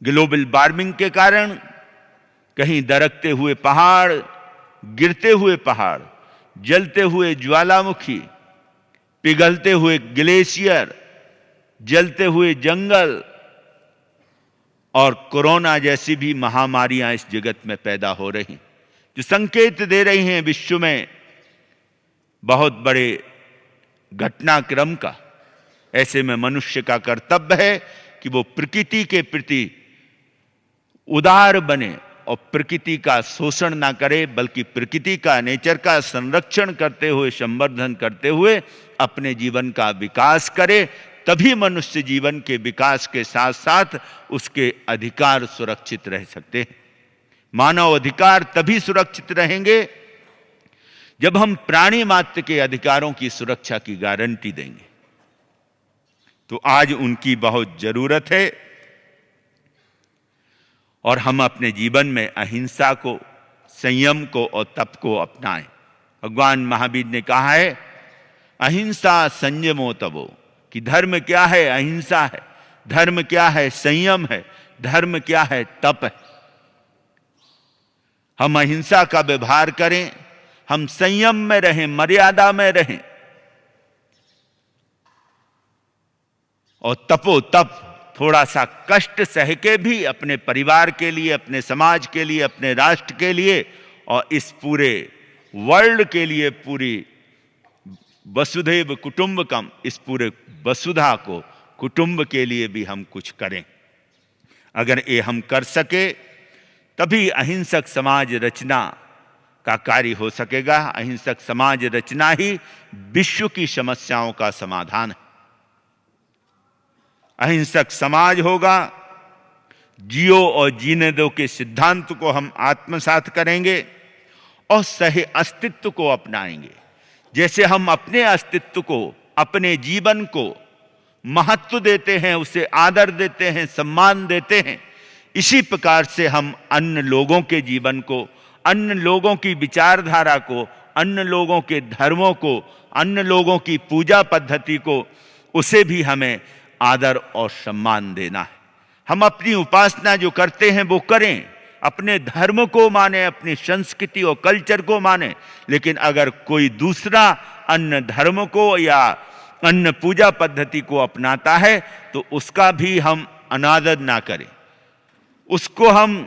ग्लोबल वार्मिंग के कारण कहीं दरकते हुए पहाड़, गिरते हुए पहाड़, जलते हुए ज्वालामुखी, पिघलते हुए ग्लेशियर, जलते हुए जंगल और कोरोना जैसी भी महामारियां इस जगत में पैदा हो रही, जो संकेत दे रही हैं विश्व में बहुत बड़े घटनाक्रम का। ऐसे में मनुष्य का कर्तव्य है कि वो प्रकृति के प्रति उदार बने और प्रकृति का शोषण ना करे, बल्कि प्रकृति का, नेचर का संरक्षण करते हुए, संवर्धन करते हुए अपने जीवन का विकास करे। तभी मनुष्य जीवन के विकास के साथ साथ उसके अधिकार सुरक्षित रह सकते हैं। मानव अधिकार तभी सुरक्षित रहेंगे जब हम प्राणी मात्र के अधिकारों की सुरक्षा की गारंटी देंगे। तो आज उनकी बहुत जरूरत है और हम अपने जीवन में अहिंसा को, संयम को और तप को अपनाएं। भगवान महावीर ने कहा है, अहिंसा संयमो तपो कि धर्म क्या है, अहिंसा है, धर्म क्या है, संयम है, धर्म क्या है, तप है। हम अहिंसा का व्यवहार करें, हम संयम में रहें, मर्यादा में रहें, और तपो तप थोड़ा सा कष्ट सह के भी अपने परिवार के लिए, अपने समाज के लिए, अपने राष्ट्र के लिए और इस पूरे वर्ल्ड के लिए, पूरी वसुधैव कुटुंबकम, इस पूरे वसुधा को, कुटुंब के लिए भी हम कुछ करें। अगर ये हम कर सके तभी अहिंसक समाज रचना का कार्य हो सकेगा। अहिंसक समाज रचना ही विश्व की समस्याओं का समाधान है। अहिंसक समाज होगा, जियो और जीने दो के सिद्धांत को हम आत्मसात करेंगे और सही अस्तित्व को अपनाएंगे। जैसे हम अपने अस्तित्व को, अपने जीवन को महत्व देते हैं, उसे आदर देते हैं, सम्मान देते हैं, इसी प्रकार से हम अन्य लोगों के जीवन को, अन्य लोगों की विचारधारा को, अन्य लोगों के धर्मों को, अन्य लोगों की पूजा पद्धति को, उसे भी हमें आदर और सम्मान देना है। हम अपनी उपासना जो करते हैं वो करें, अपने धर्म को माने, अपनी संस्कृति और कल्चर को माने, लेकिन अगर कोई दूसरा अन्य धर्म को या अन्य पूजा पद्धति को अपनाता है तो उसका भी हम अनादर ना करें, उसको हम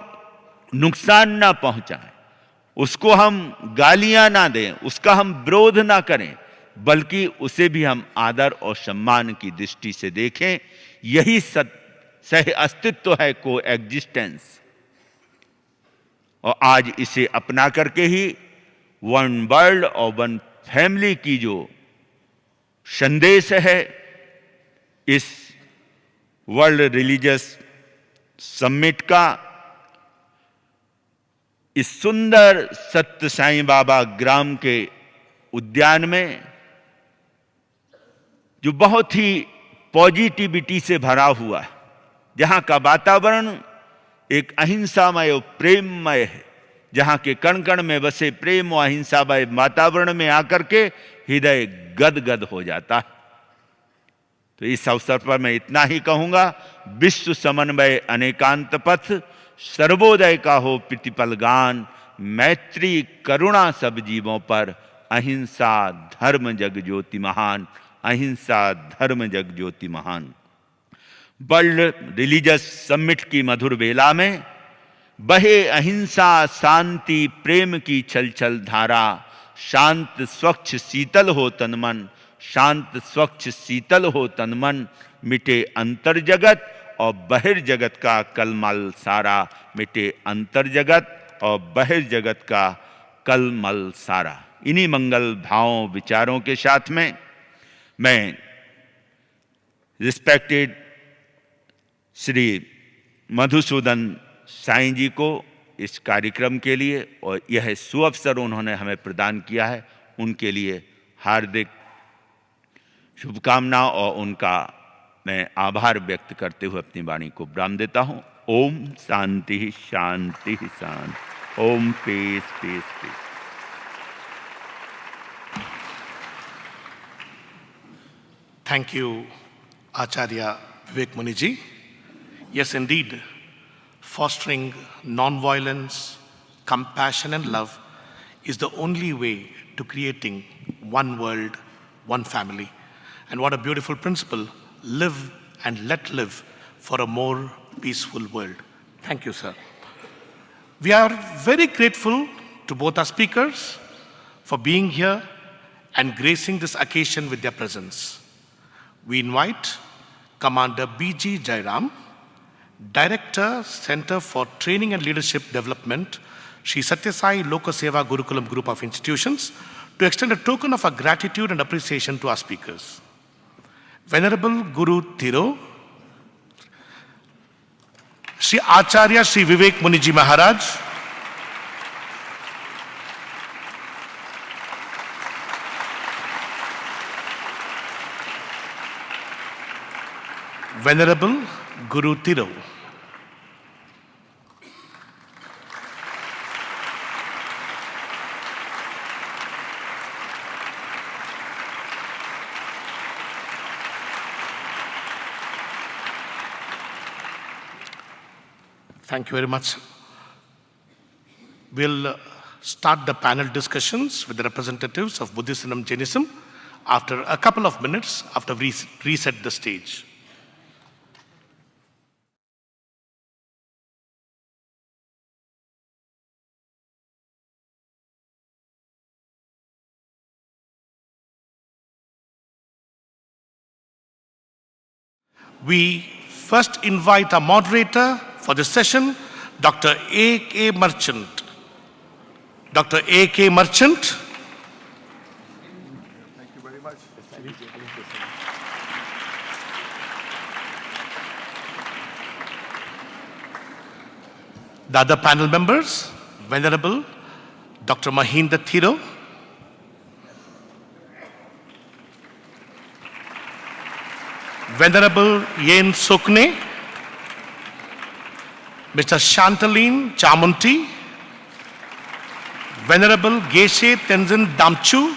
नुकसान ना पहुंचाएं, उसको हम गालियां ना दें, उसका हम विरोध ना करें, बल्कि उसे भी हम आदर और सम्मान की दृष्टि से देखें। यही सह अस्तित्व है, को एग्जिस्टेंस। और आज इसे अपना करके ही वन वर्ल्ड और वन फैमिली की जो संदेश है, इस वर्ल्ड रिलीजियस समिट का, इस सुंदर सत्य साईं बाबा ग्राम के उद्यान में, जो बहुत ही पॉजिटिविटी से भरा हुआ है, जहां का वातावरण एक अहिंसामय और प्रेममय है, जहां के कण कण में बसे प्रेम और अहिंसामय वातावरण में आकर के हृदय गदगद हो जाता है। तो इस अवसर पर मैं इतना ही कहूंगा, विश्व समन्वय अनेकांत पथ, सर्वोदय का हो प्रतिपल गान, मैत्री करुणा सब जीवों पर, अहिंसा धर्म जग ज्योति महान, अहिंसा धर्म जग ज्योति महान। वर्ल्ड रिलीजियस समिट की मधुर बेला में बहे अहिंसा शांति प्रेम की छल छल धारा, शांत स्वच्छ शीतल हो तन मन, शांत स्वच्छ शीतल हो तन मन, मिटे अंतर जगत और बहिर्जगत का कलमल सारा, मिटे अंतर जगत और बहिर्जगत का कलमल सारा। इन्हीं मंगल भावों विचारों के साथ में मैं रिस्पेक्टेड श्री मधुसूदन साईं जी को इस कार्यक्रम के लिए और यह सुअवसर उन्होंने हमें प्रदान किया है, उनके लिए हार्दिक शुभकामनाओं और उनका मैं आभार व्यक्त करते हुए अपनी वाणी को विराम देता हूँ। ओम शांति शांति शांति, Om peace peace peace. Thank you, Acharya Vivek Muniji. Yes, indeed, fostering non-violence, compassion and love is the only way to creating one world, one family. And what a beautiful principle, live and let live for a more peaceful world. Thank you, sir. We are very grateful to both our speakers for being here and gracing this occasion with their presence. We invite Commander B.G. Jairam, Director, Center for Training and Leadership Development, Sri Satya Sai Loka Seva Gurukulam Group of Institutions, to extend a token of our gratitude and appreciation to our speakers. Venerable Guru Thiro, Sri Acharya Sri Vivek Muniji Maharaj, Venerable Guru Thiro, Thank you very much. We'll start the panel discussions with the representatives of Buddhism and Jainism after a couple of minutes after we reset the stage. We first invite our moderator for this session, Dr. A.K. Merchant. Dr. A.K. Merchant. Thank you very much. The other panel members, Venerable Dr. Mahinda Thiro, Venerable Yen Sokne, Mr. Shantaline Chamunti, Venerable Geshe Tenzin Damchu,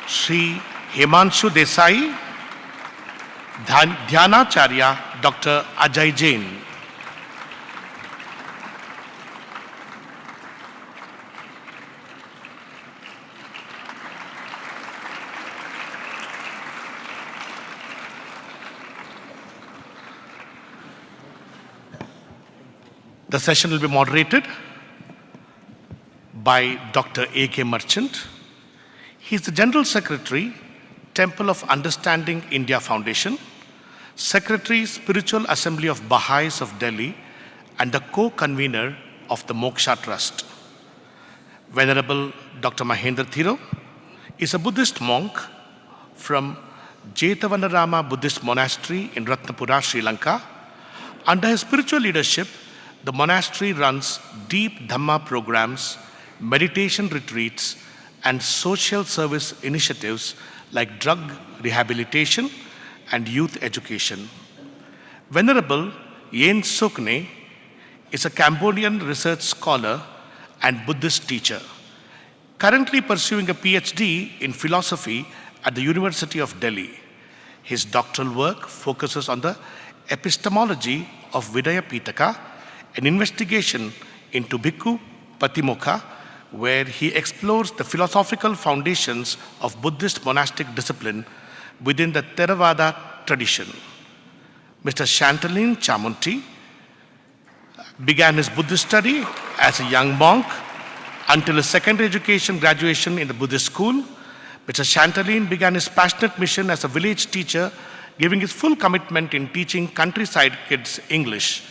Sri Himanshu Desai, Dhyanacharya Dr. Ajay Jain. The session will be moderated by Dr. A.K. Merchant. He is the General Secretary, Temple of Understanding India Foundation, Secretary, Spiritual Assembly of Baha'is of Delhi, and the co-convener of the Moksha Trust. Venerable Dr. Mahendra Thiro is a Buddhist monk from Jetavanarama Buddhist Monastery in Ratnapura, Sri Lanka. Under his spiritual leadership, the monastery runs deep Dhamma programs, meditation retreats, and social service initiatives like drug rehabilitation and youth education. Venerable Yen Sokne is a Cambodian research scholar and Buddhist teacher, currently pursuing a PhD in philosophy at the University of Delhi. His doctoral work focuses on the epistemology of Vidya Pitaka, an investigation into Bhikkhu Patimokha, where he explores the philosophical foundations of Buddhist monastic discipline within the Theravada tradition. Mr. Shantaline Chamunti began his Buddhist study as a young monk until his secondary education graduation in the Buddhist school. Mr. Shantaline began his passionate mission as a village teacher, giving his full commitment in teaching countryside kids English.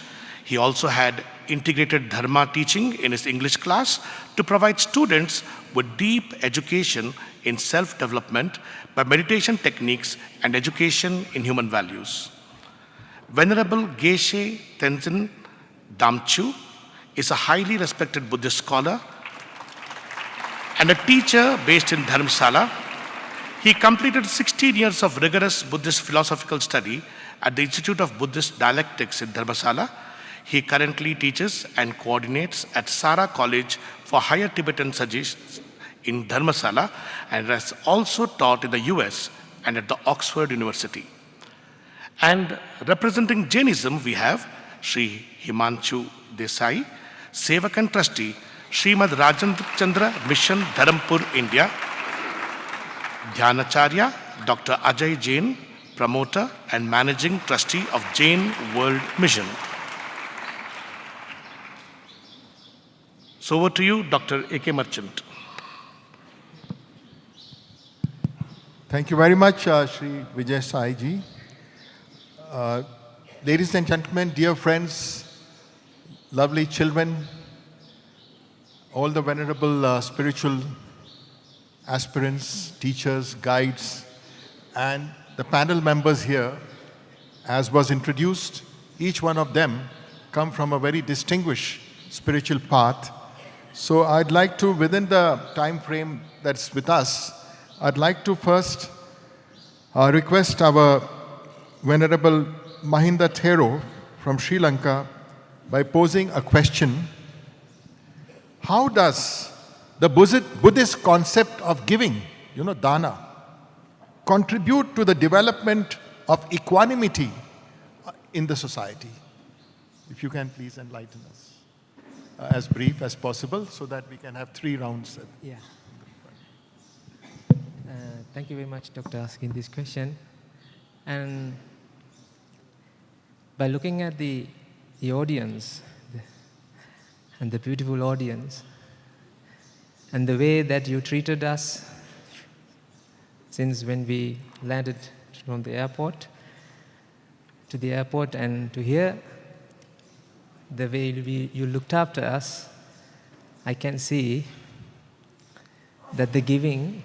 He also had integrated Dharma teaching in his English class to provide students with deep education in self-development by meditation techniques and education in human values. Venerable Geshe Tenzin Damchu is a highly respected Buddhist scholar and a teacher based in Dharamsala. He completed 16 years of rigorous Buddhist philosophical study at the Institute of Buddhist Dialectics in Dharamsala. He currently teaches and coordinates at Sara College for Higher Tibetan Studies in Dharamsala and has also taught in the US and at the Oxford University. And representing Jainism, we have Sri Himanshu Desai, Sevak and Trustee, Srimad Rajendra Chandra Mission, Dharampur, India, Dhyanacharya Dr. Ajay Jain, promoter and managing trustee of Jain World Mission. So over to you, Dr. A.K. Merchant. Thank you very much, Sri Vijay Sai ji. Ladies and gentlemen, dear friends, lovely children, all the venerable spiritual aspirants, teachers, guides, and the panel members here, as was introduced, each one of them come from a very distinguished spiritual path. So I'd like to, within the time frame that's with us, I'd like to first request our Venerable Mahinda Thero from Sri Lanka by posing a question. How does the Buddhist concept of giving, dana, contribute to the development of equanimity in the society? If you can please enlighten us as brief as possible so that we can have 3 rounds. Yeah. Thank you very much, Doctor, asking this question. And by looking at the audience, and the beautiful audience, and the way that you treated us since when we landed from the airport to the airport, and to hear the way you looked after us, I can see that the giving,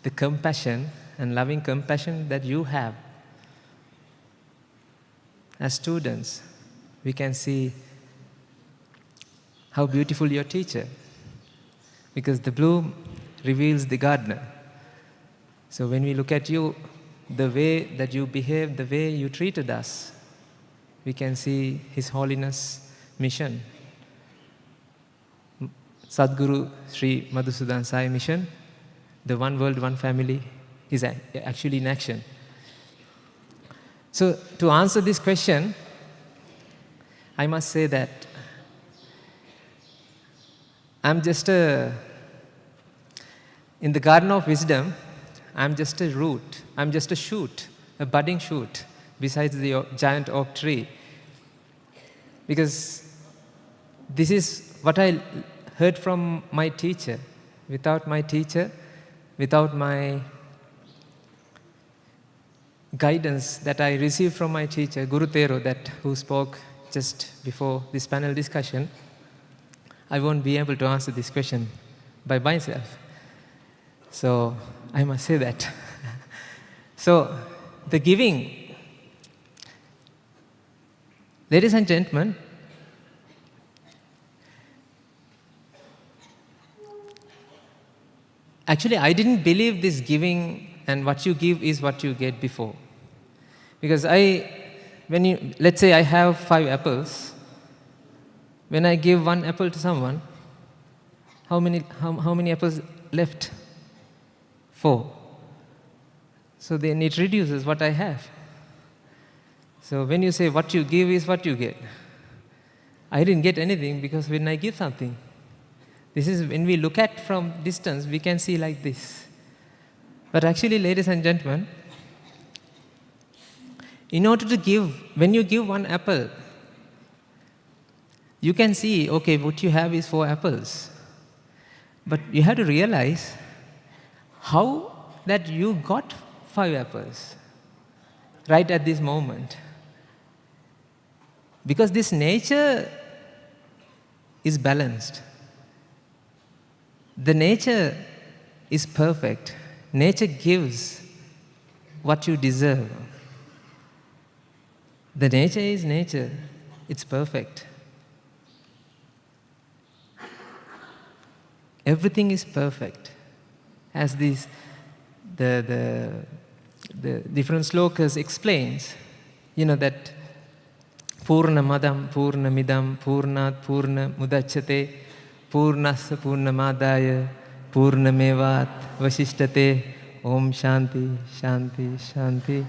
the compassion and loving compassion that you have as students, we can see how beautiful your teacher, because the bloom reveals the gardener. So when we look at you, the way that you behaved, the way you treated us, we can see His Holiness mission. Sadguru Sri Madhusudan Sai mission, the one world, one family, is actually in action. So to answer this question, I must say that I'm just in the garden of wisdom, I'm just a root, I'm just a shoot, a budding shoot besides the giant oak tree. Because this is what I heard from my teacher. Without my teacher, without my guidance that I received from my teacher, Guru Tero, who spoke just before this panel discussion, I won't be able to answer this question by myself. So I must say that. So the giving, ladies and gentlemen, actually I didn't believe this giving and what you give is what you get before. Because let's say I have 5 apples, when I give 1 apple to someone, how many apples left? 4. So then it reduces what I have. So when you say what you give is what you get, I didn't get anything because when I give something, this is when we look at from distance, we can see like this. But actually, ladies and gentlemen, in order to give, when you give 1 apple, you can see, okay, what you have is 4 apples. But you have to realize how that you got 5 apples right at this moment. Because this nature is balanced. The nature is perfect. Nature gives what you deserve. The nature is nature. It's perfect. Everything is perfect. As the different slokas explains, that Purna Madam, Purna Midam, Purnat, Purna Mudachate, Purnasa Purna Madaya, Purna Mevat, Vasishtate, Om Shanti, Shanti, Shanti.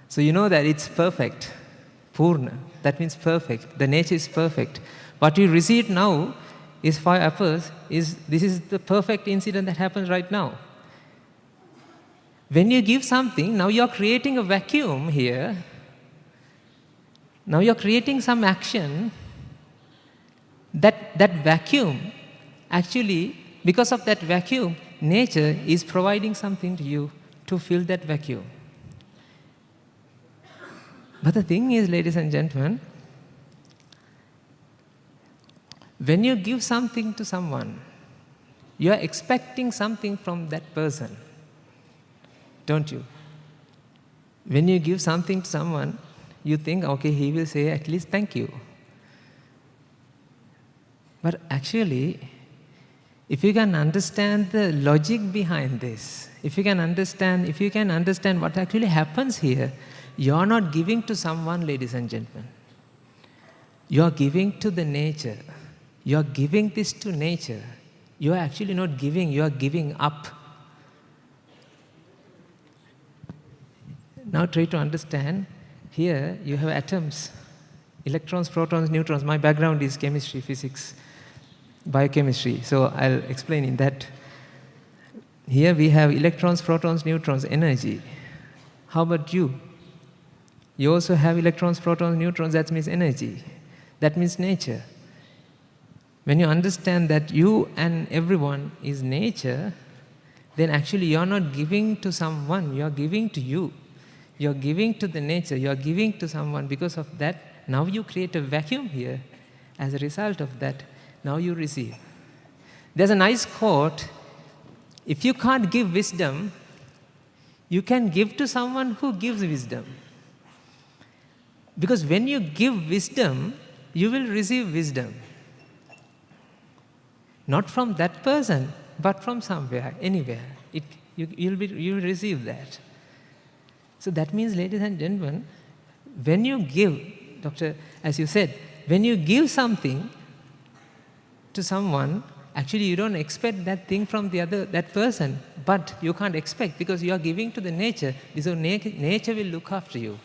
So you know that it's perfect. Purna, that means perfect. The nature is perfect. What you receive now is 5 apples. This is the perfect incident that happens right now. When you give something, now you're creating a vacuum here. Now you're creating some action. That vacuum, actually, because of that vacuum, nature is providing something to you to fill that vacuum. But the thing is, ladies and gentlemen, when you give something to someone, you are expecting something from that person, don't you? When you give something to someone, you think, okay, he will say at least thank you. But actually, if you can understand the logic behind this, if you can understand what actually happens here, you are not giving to someone, ladies and gentlemen. You are giving to the nature. You are giving this to nature. You are actually not giving, you are giving up. Now try to understand, here you have atoms. Electrons, protons, neutrons. My background is chemistry, physics, biochemistry. So I'll explain in that. Here we have electrons, protons, neutrons, energy. How about you? You also have electrons, protons, neutrons. That means energy. That means nature. When you understand that you and everyone is nature, then actually you're not giving to someone, you're giving to you. You're giving to the nature, you're giving to someone. Because of that, now you create a vacuum here. As a result of that, now you receive. There's a nice quote, if you can't give wisdom, you can give to someone who gives wisdom. Because when you give wisdom, you will receive wisdom. Not from that person, but from somewhere, anywhere. You will receive that. So that means, ladies and gentlemen, when you give, Doctor, as you said, when you give something to someone, actually you don't expect that thing from that person, but you can't expect because you are giving to the nature, so nature will look after you.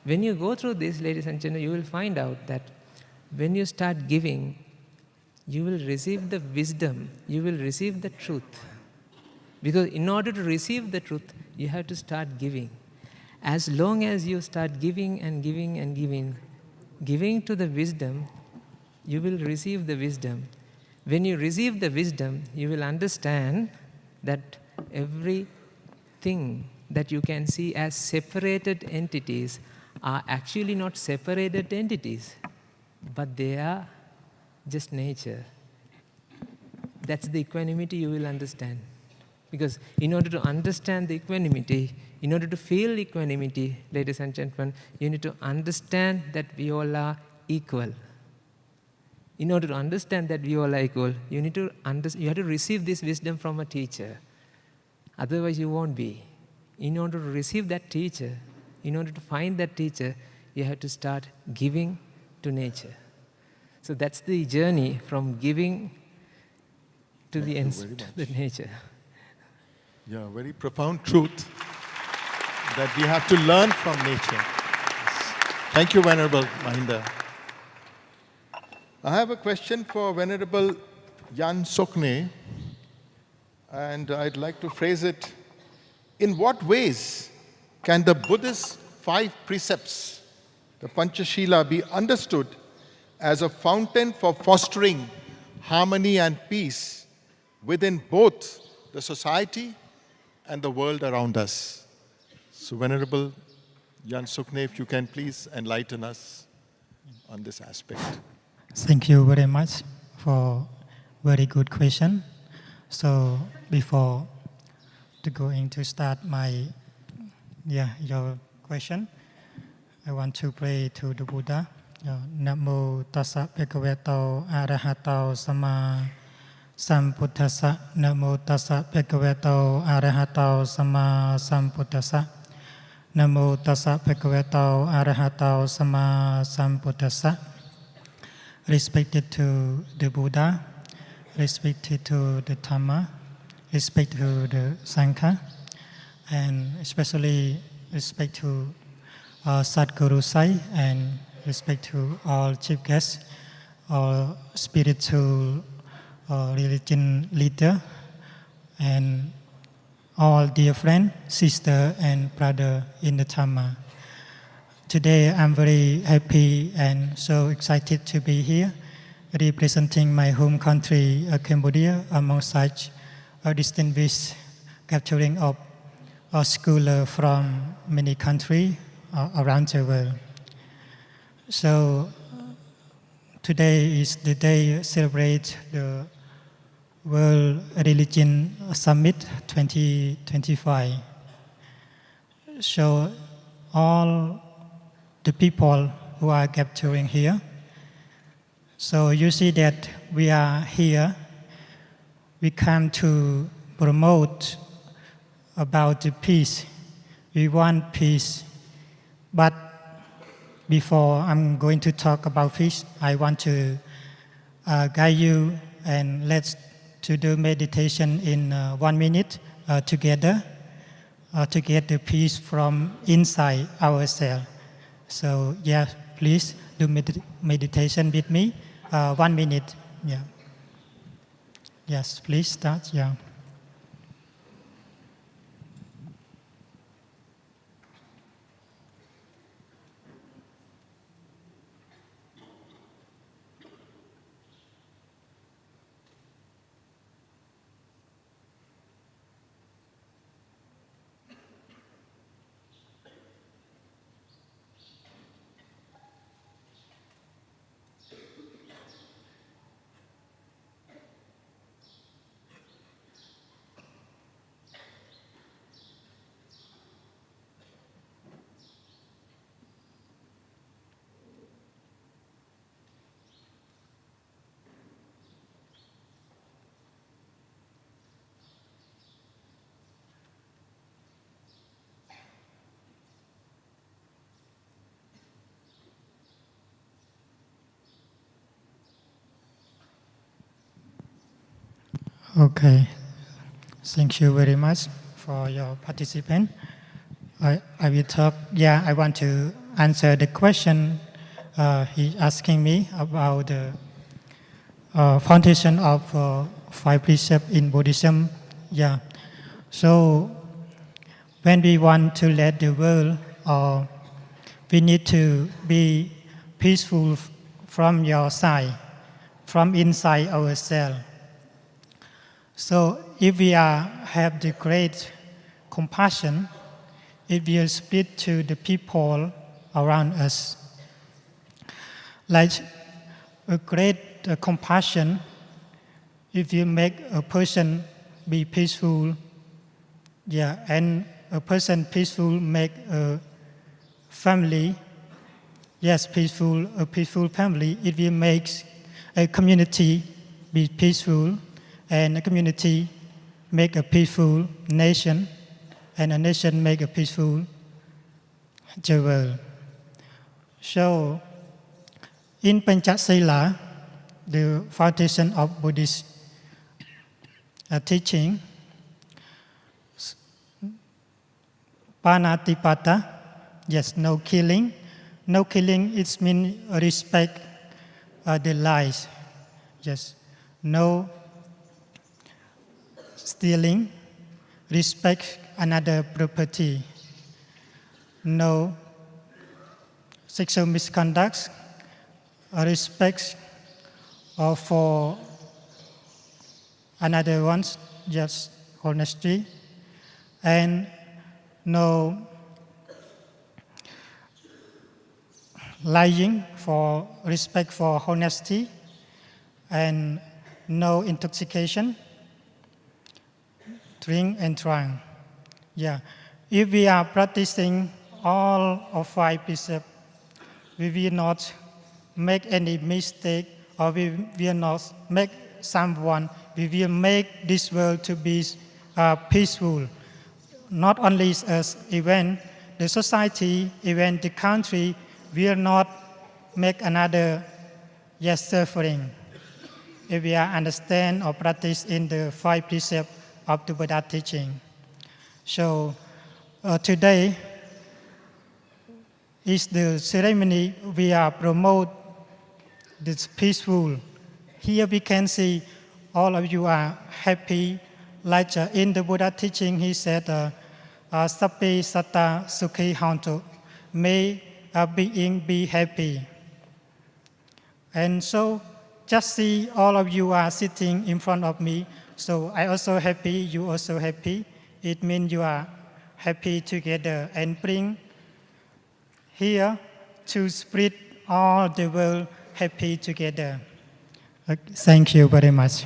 When you go through this, ladies and gentlemen, you will find out that when you start giving, you will receive the wisdom, you will receive the truth. Because in order to receive the truth, you have to start giving. As long as you start giving and giving and giving to the wisdom, you will receive the wisdom. When you receive the wisdom, you will understand that everything that you can see as separated entities are actually not separated entities, but they are just nature. That's the equanimity you will understand. Because in order to understand the equanimity, in order to feel equanimity, ladies and gentlemen, you need to understand that we all are equal. In order to understand that we all are equal, you have to receive this wisdom from a teacher. Otherwise, you won't be. In order to receive that teacher, in order to find that teacher, you have to start giving to nature. So that's the journey from giving to the nature. Yeah, very profound truth that we have to learn from nature. Thank you, Venerable Mahinda. I have a question for Venerable Yan Sokne, and I'd like to phrase it, in what ways can the Buddhist 5 precepts, the Panchashila, be understood as a fountain for fostering harmony and peace within both the society and the world around us? So, Venerable Yan Sukne, if you can please enlighten us on this aspect. Thank you very much for very good question. So, before going to start your question, I want to pray to the Buddha. Namo tassa bhagavato arahato sama sambuddhassa. Namo tassa bhagavato arahato sama sambuddhassa. Namo tassa bhagavato arahato sama sambuddhassa. Respected to the Buddha, respected to the Dhamma, respect to the Sangha, and especially respect to Sadguru Sai, and respect to all chief guests, all spiritual religion leader, and all dear friend, sister, and brother in the Dhamma. Today I'm very happy and so excited to be here, representing my home country, Cambodia, among such a distinguished gathering of scholars from many countries around the world. So today is the day celebrate the World Religion Summit 2025. So all the people who are gathering here, so you see that we are here, we come to promote about the peace. We want peace, but before I'm going to talk about peace, I want to guide you and let's to do meditation in 1 minute together to get the peace from inside ourselves. So yeah, please do meditation with me. 1 minute. Yeah. Yes, please start. Yeah. Okay. Thank you very much for your participation. I will talk. Yeah, I want to answer the question he asking me about the foundation of 5 precepts in Buddhism. Yeah. So when we want to let the world, we need to be peaceful from your side, from inside ourselves. So if we have the great compassion, it will spread to the people around us. Like a great compassion, if you make a person be peaceful, yeah, and a person peaceful make a family, yes, peaceful, a peaceful family, it will make a community be peaceful, and a community make a peaceful nation, and a nation make a peaceful world. So, in Panchasila, the foundation of Buddhist teaching, Panatipata, yes, no killing. No killing, it means respect the lives. Yes, no stealing, respect another property. No sexual misconduct, respect for another one's, just honesty, and no lying, for respect for honesty, and no intoxication, drink and drunk. Yeah, if we are practicing all of 5 precepts, we will not make any mistake, or we will not make someone. We will make this world to be peaceful. Not only us, even the society, even the country will not make another suffering. If we understand or practice in the 5 precepts of the Buddha teaching. So today is the ceremony we are promote this peaceful. Here we can see all of you are happy. Like in the Buddha teaching, he said, Sappe Satta Sukhi Hantu. May a being be happy. And so just see all of you are sitting in front of me. So I also happy, you also happy. It means you are happy together, and bring here to spread all the world happy together. Thank you very much.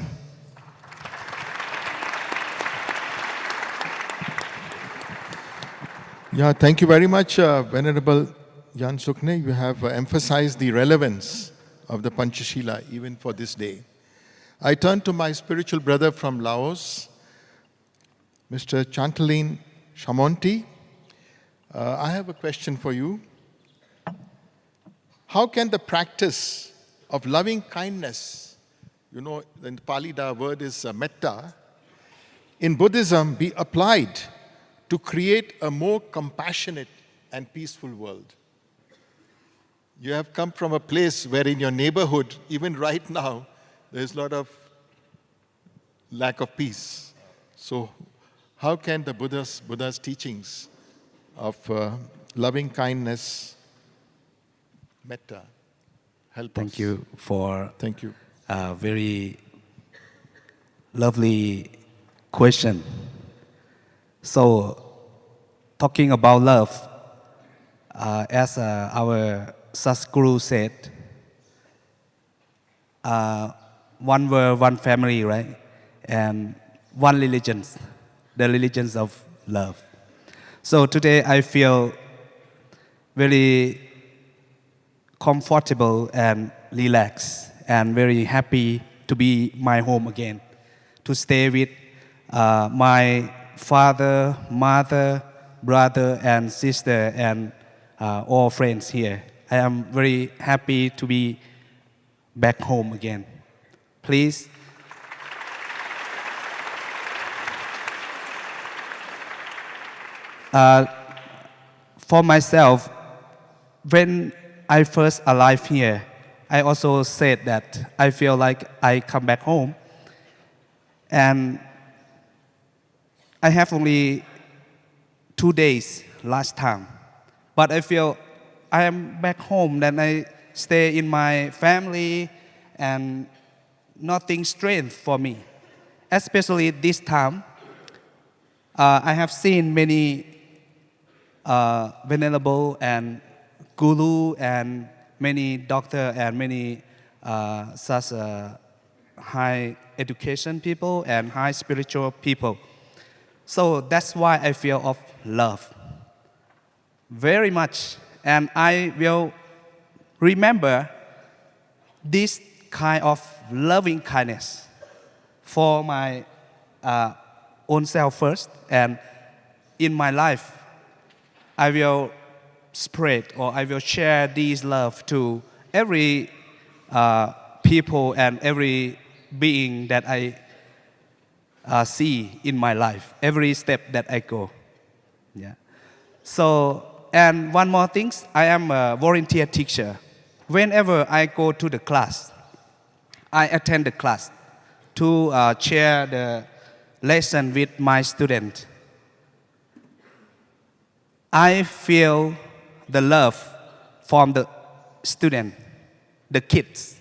Yeah, thank you very much, Venerable Jan Sukne. You have emphasized the relevance of the Panchashila even for this day. I turn to my spiritual brother from Laos, Mr. Chantalin Shamonti. I have a question for you. How can the practice of loving kindness, in Pali the word is metta, in Buddhism be applied to create a more compassionate and peaceful world? You have come from a place where in your neighborhood, even right now, there's a lot of lack of peace. So how can the Buddha's teachings of loving kindness, metta, help us? Thank you for Thank you. a very lovely question. So, talking about love, as our Sadhguru said, one world, one family, right? And one religion, the religions of love. So today I feel very comfortable and relaxed and very happy to be my home again, to stay with my father, mother, brother and sister and all friends here. I am very happy to be back home again. Please. For myself, when I first arrived here, I also said that I feel like I come back home. And I have only 2 days last time. But I feel I am back home, then I stay in my family and nothing strange for me. Especially this time, I have seen many venerable and guru and many doctor and many such high education people and high spiritual people. So that's why I feel of love very much. And I will remember this kind of loving kindness for my own self first. And in my life, I will spread or I will share this love to every people and every being that I see in my life, every step that I go. Yeah. So, and one more thing, I am a volunteer teacher. Whenever I go to the class, I attend the class to share the lesson with my student. I feel the love from the student, the kids.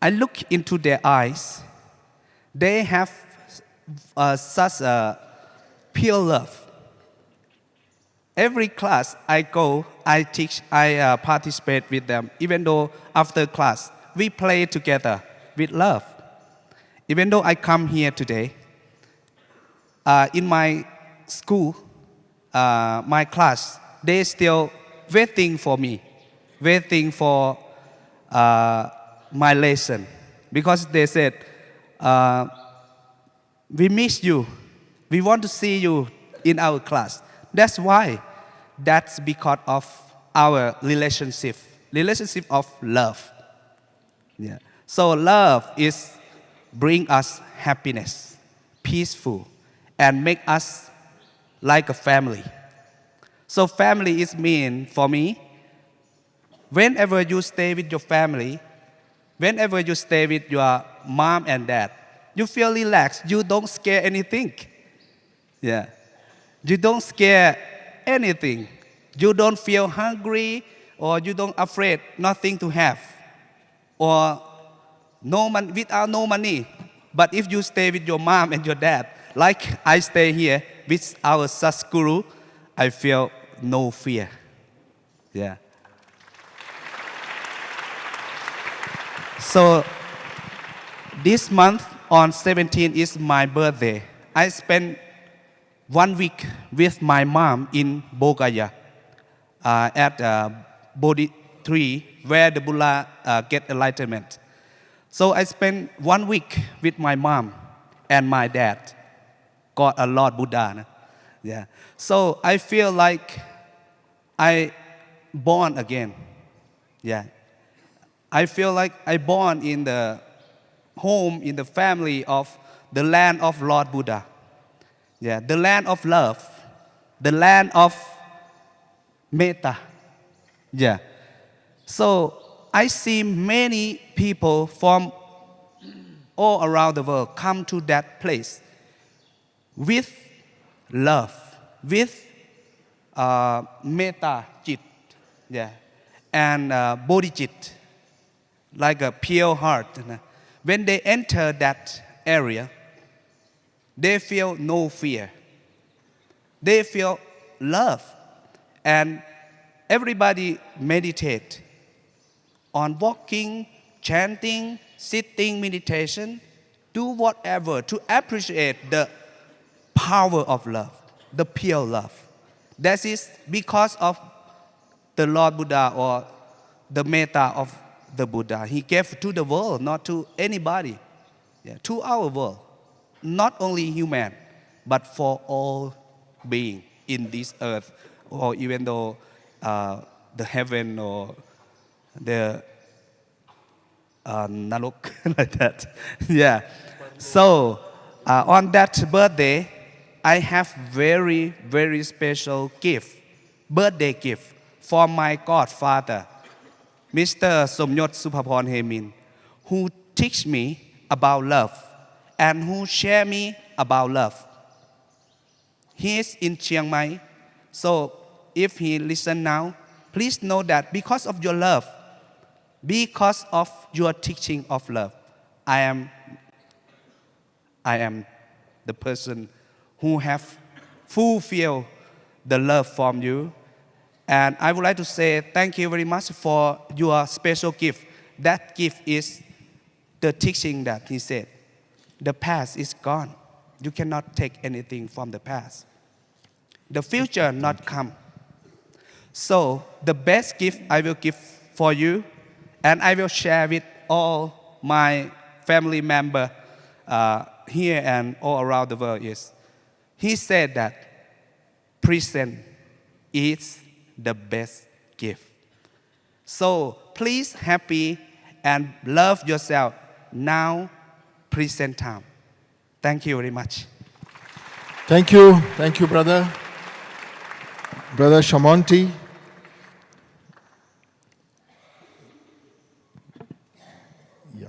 I look into their eyes. They have such a pure love. Every class I go, I teach, I participate with them. Even though after class, we play together with love. Even though I come here today, in my school, my class, they still waiting for me, waiting for my lesson. Because they said, we miss you. We want to see you in our class. That's why. That's because of our relationship of love. Yeah. So love is bring us happiness, peaceful, and make us like a family. So family is mean for me. Whenever you stay with your family, whenever you stay with your mom and dad, you feel relaxed. You don't scare anything. Yeah. You don't scare anything. You don't feel hungry or you don't afraid nothing to have or no money, without no money. But if you stay with your mom and your dad, like I stay here with our Sadhguru, I feel no fear. Yeah. So this month on 17 is my birthday. I spent 1 week with my mom in Bodhgaya at Bodhi tree where the Buddha get enlightenment. So I spent 1 week with my mom and my dad, God, Lord Buddha. No? Yeah. So I feel like I born again. Yeah. I feel like I born in the home, in the family of the land of Lord Buddha. Yeah, the land of love, the land of metta. Yeah. So I see many people from all around the world come to that place with love, with metta chit, yeah, and bodhicit, like a pure heart. When they enter that area, they feel no fear. They feel love. And everybody meditate on walking, chanting, sitting, meditation, do whatever to appreciate the power of love, the pure love. That is because of the Lord Buddha or the metta of the Buddha. He gave to the world, not to anybody, yeah, to our world. Not only human, but for all being in this earth, or even though the heaven or the Nalok, like that. Yeah. So on that birthday, I have very, very special gift, birthday gift from my godfather, Mr. Somyot Supaporn Hemin, who teach me about love and who share me about love. He is in Chiang Mai, so if he listen now, please know that because of your love, because of your teaching of love, I am the person who have fulfilled the love from you. And I would like to say thank you very much for your special gift. That gift is the teaching that he said. The past is gone. You cannot take anything from the past. The future not come. So the best gift I will give for you, and I will share with all my family members here and all around the world is, he said that present is the best gift. So please happy and love yourself now, present time. Thank you very much. Thank you, brother. Brother Shamonti. Yeah.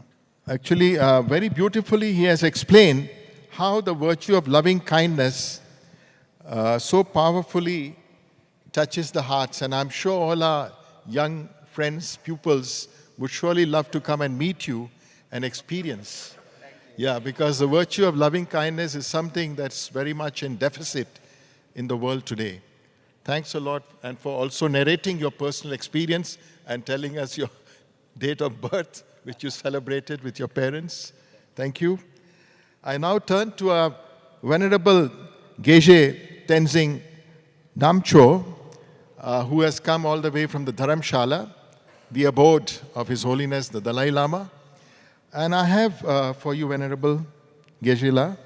Actually, very beautifully, he has explained how the virtue of loving kindness so powerfully touches the hearts. And I'm sure all our young friends, pupils, would surely love to come and meet you and experience. Yeah, because the virtue of loving kindness is something that's very much in deficit in the world today. Thanks a lot, and for also narrating your personal experience and telling us your date of birth, which you celebrated with your parents. Thank you. I now turn to our Venerable Geshe Tenzing Namcho, who has come all the way from the Dharamshala, the abode of His Holiness the Dalai Lama. And I have for you, Venerable Geshe-la,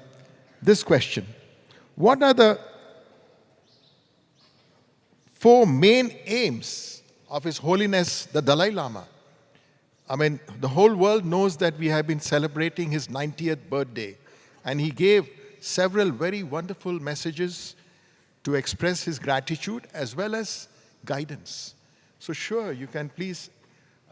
this question. What are the 4 main aims of His Holiness the Dalai Lama? I mean, the whole world knows that we have been celebrating his 90th birthday, and he gave several very wonderful messages to express his gratitude as well as guidance. So sure, you can please,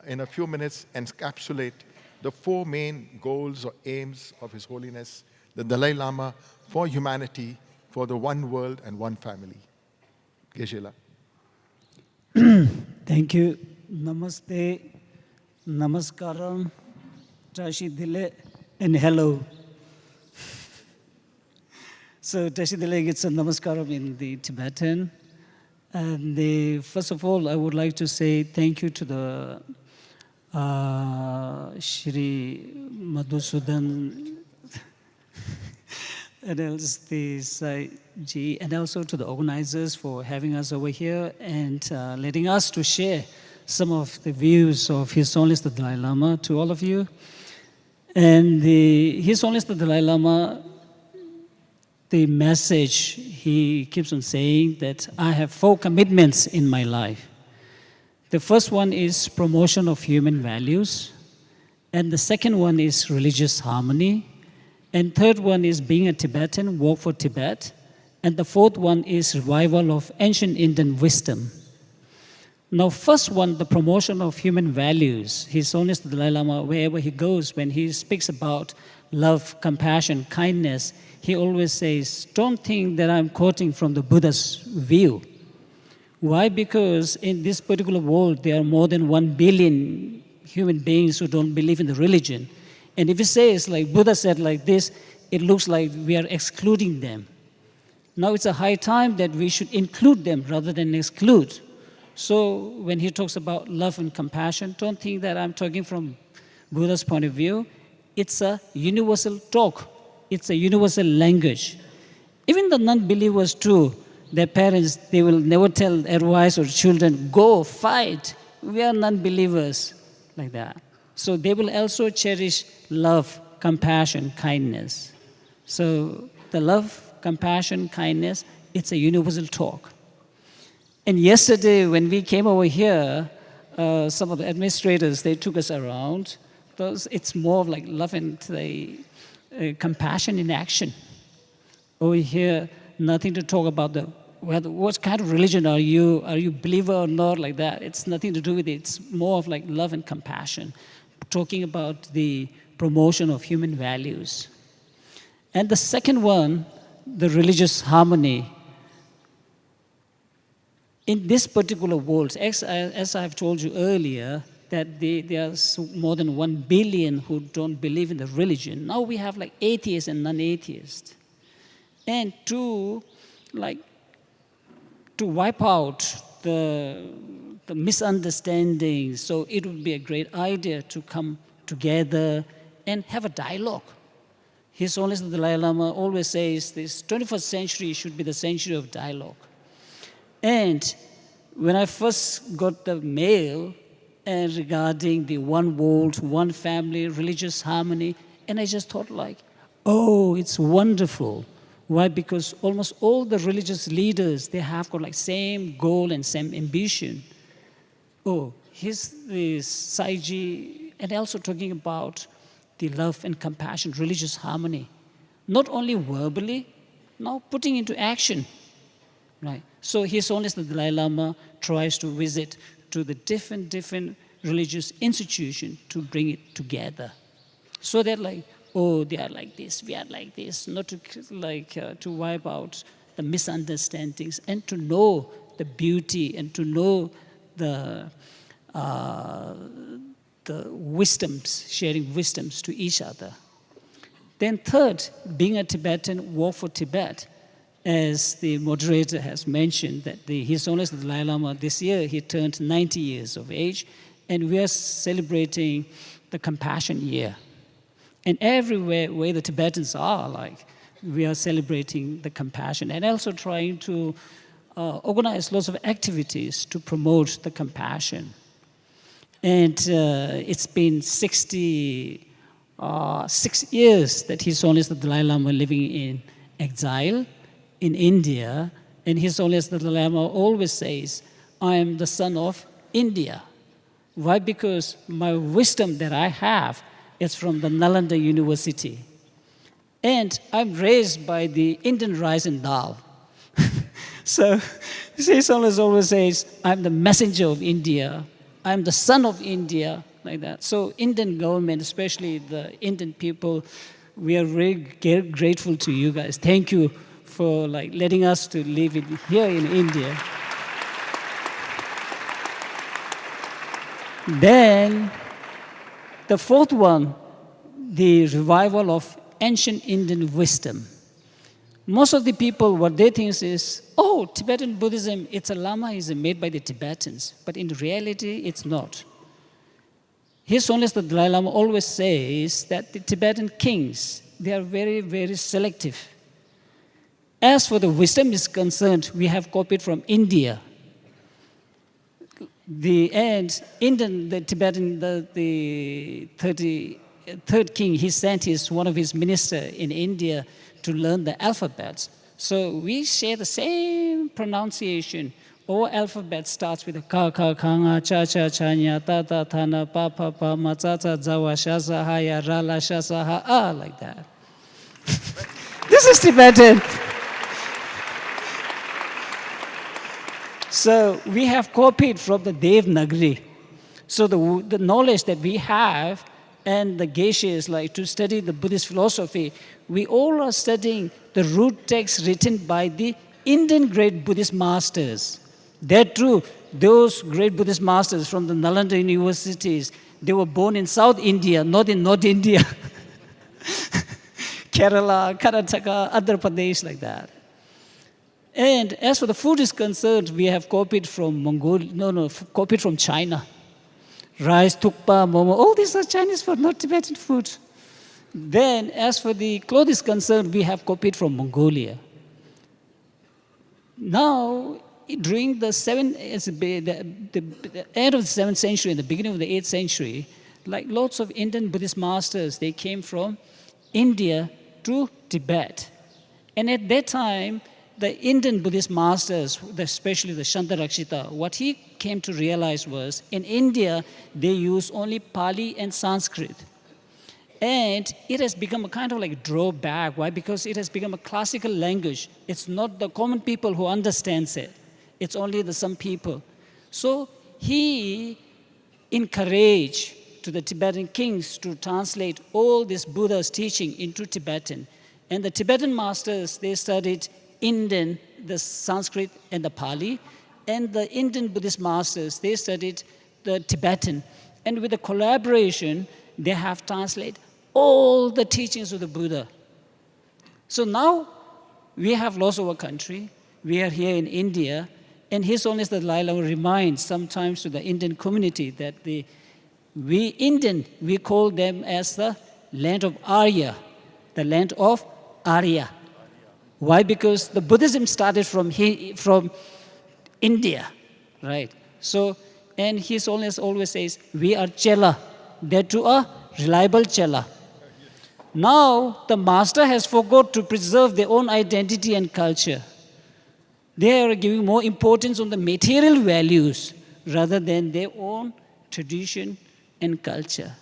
in a few minutes, encapsulate the 4 main goals or aims of His Holiness the Dalai Lama for humanity, for the one world and one family. Geshe-la. Thank you. Namaste, namaskaram, Tashi Dile, and hello. So Tashi Dile gets a namaskaram in the Tibetan. And first of all, I would like to say thank you to the Shri Madhusudan and else the Sai Ji, and also to the organizers for having us over here and letting us to share some of the views of His Holiness the Dalai Lama to all of you. And His Holiness the Dalai Lama, the message he keeps on saying that I have 4 commitments in my life. The first one is promotion of human values, and the second one is religious harmony, and third one is being a Tibetan, work for Tibet, and the fourth one is revival of ancient Indian wisdom. Now, first one, the promotion of human values. His Holiness the Dalai Lama, wherever he goes, when he speaks about love, compassion, kindness, he always says, don't think that I'm quoting from the Buddha's view. Why? Because in this particular world, there are more than 1 billion human beings who don't believe in the religion. And if he says, like Buddha said like this, it looks like we are excluding them. Now it's a high time that we should include them rather than exclude. So when he talks about love and compassion, don't think that I'm talking from Buddha's point of view. It's a universal talk. It's a universal language. Even the non-believers too, their parents, they will never tell their wives or children, go fight. We are non-believers, like that. So they will also cherish love, compassion, kindness. So the love, compassion, kindness, it's a universal talk. And yesterday, when we came over here, some of the administrators, they took us around. It's more of like love and compassion in action. Over here, nothing to talk about what kind of religion are you believer or not, like that. It's nothing to do with it. It's more of like love and compassion, talking about the promotion of human values. And the second one, the religious harmony. In this particular world, as I've told you earlier, that there are more than 1 billion who don't believe in the religion. Now we have like atheists and non-atheists. And to wipe out the misunderstandings, so it would be a great idea to come together and have a dialogue. His Holiness the Dalai Lama always says this 21st century should be the century of dialogue. And when I first got the mail regarding the one world, one family, religious harmony, and I just thought like, oh, it's wonderful. Why? Because almost all the religious leaders, they have got like same goal and same ambition. Oh, here's the Saiji, and also talking about the love and compassion, religious harmony. Not only verbally, now putting into action. Right. So His Holiness the Dalai Lama tries to visit to the different religious institutions to bring it together. So that like, oh, they are like this, we are like this, not to wipe out the misunderstandings and to know the beauty and to know the wisdoms, sharing wisdoms to each other. Then third, being a Tibetan, walk for Tibet. As the moderator has mentioned, that His Holiness the Dalai Lama, this year he turned 90 years of age, and we are celebrating the Compassion Year. And everywhere where the Tibetans are, like, we are celebrating the compassion and also trying to organize lots of activities to promote the compassion. And it's been 66 years that His Holiness the Dalai Lama living in exile in India, and His Holiness the Dalai Lama always says, I am the son of India. Why? Because my wisdom that I have is from the Nalanda University. And I'm raised by the Indian rice and dal. So His Holiness always says, I'm the messenger of India. I'm the son of India, like that. So Indian government, especially the Indian people, we are very grateful to you guys. Thank you for like letting us to live here in India. Then the fourth one, the revival of ancient Indian wisdom. Most of the people, what they think is, oh, Tibetan Buddhism, it's a Lamaism made by the Tibetans. But in reality, it's not. His Holiness the Dalai Lama always says that the Tibetan kings, they are very, very selective. As for the wisdom is concerned, we have copied from India. The Tibetan, the 33rd king, he sent one of his ministers in India to learn the alphabets. So we share the same pronunciation. All alphabet starts with a ka, ka, kanga, cha, cha, chanya, ta, ta, thana, pa, pa, pa, ma, cha, cha, zawa, sha, sa, ha, ya, ra, la, sha, sa, ha, ah, like that. This is Tibetan. So we have copied from the Devanagari. So the knowledge that we have and the geishas, like to study the Buddhist philosophy, we all are studying the root texts written by the Indian great Buddhist masters. They're true. Those great Buddhist masters from the Nalanda universities, they were born in South India, not in North India. Kerala, Karnataka, Andhra Pradesh, like that. And as for the food is concerned, we have copied from copied from China. Rice, tukpa, momo, all these are Chinese food, not Tibetan food. Then, as for the clothes is concerned, we have copied from Mongolia. Now, during the end of the 7th century and the beginning of the 8th century, like lots of Indian Buddhist masters, they came from India to Tibet. And at that time, the Indian Buddhist masters, especially the Shantarakshita, what he came to realize was, in India, they use only Pali and Sanskrit. And it has become a kind of like drawback. Why? Because it has become a classical language. It's not the common people who understands it. It's only the some people. So he encouraged to the Tibetan kings to translate all this Buddha's teaching into Tibetan. And the Tibetan masters, they studied Indian, the Sanskrit and the Pali. And the Indian Buddhist masters, they studied the Tibetan. And with the collaboration, they have translated all the teachings of the Buddha. So now we have lost our country. We are here in India. And His Holiness the Dalai Lama reminds sometimes to the Indian community that we Indian, we call them as the land of Arya, the land of Arya. Why? Because the Buddhism started from India, right? So, and His Holiness always says, we are Chela, that too a reliable Chela. Now, the master has forgot to preserve their own identity and culture. They are giving more importance on the material values rather than their own tradition and culture.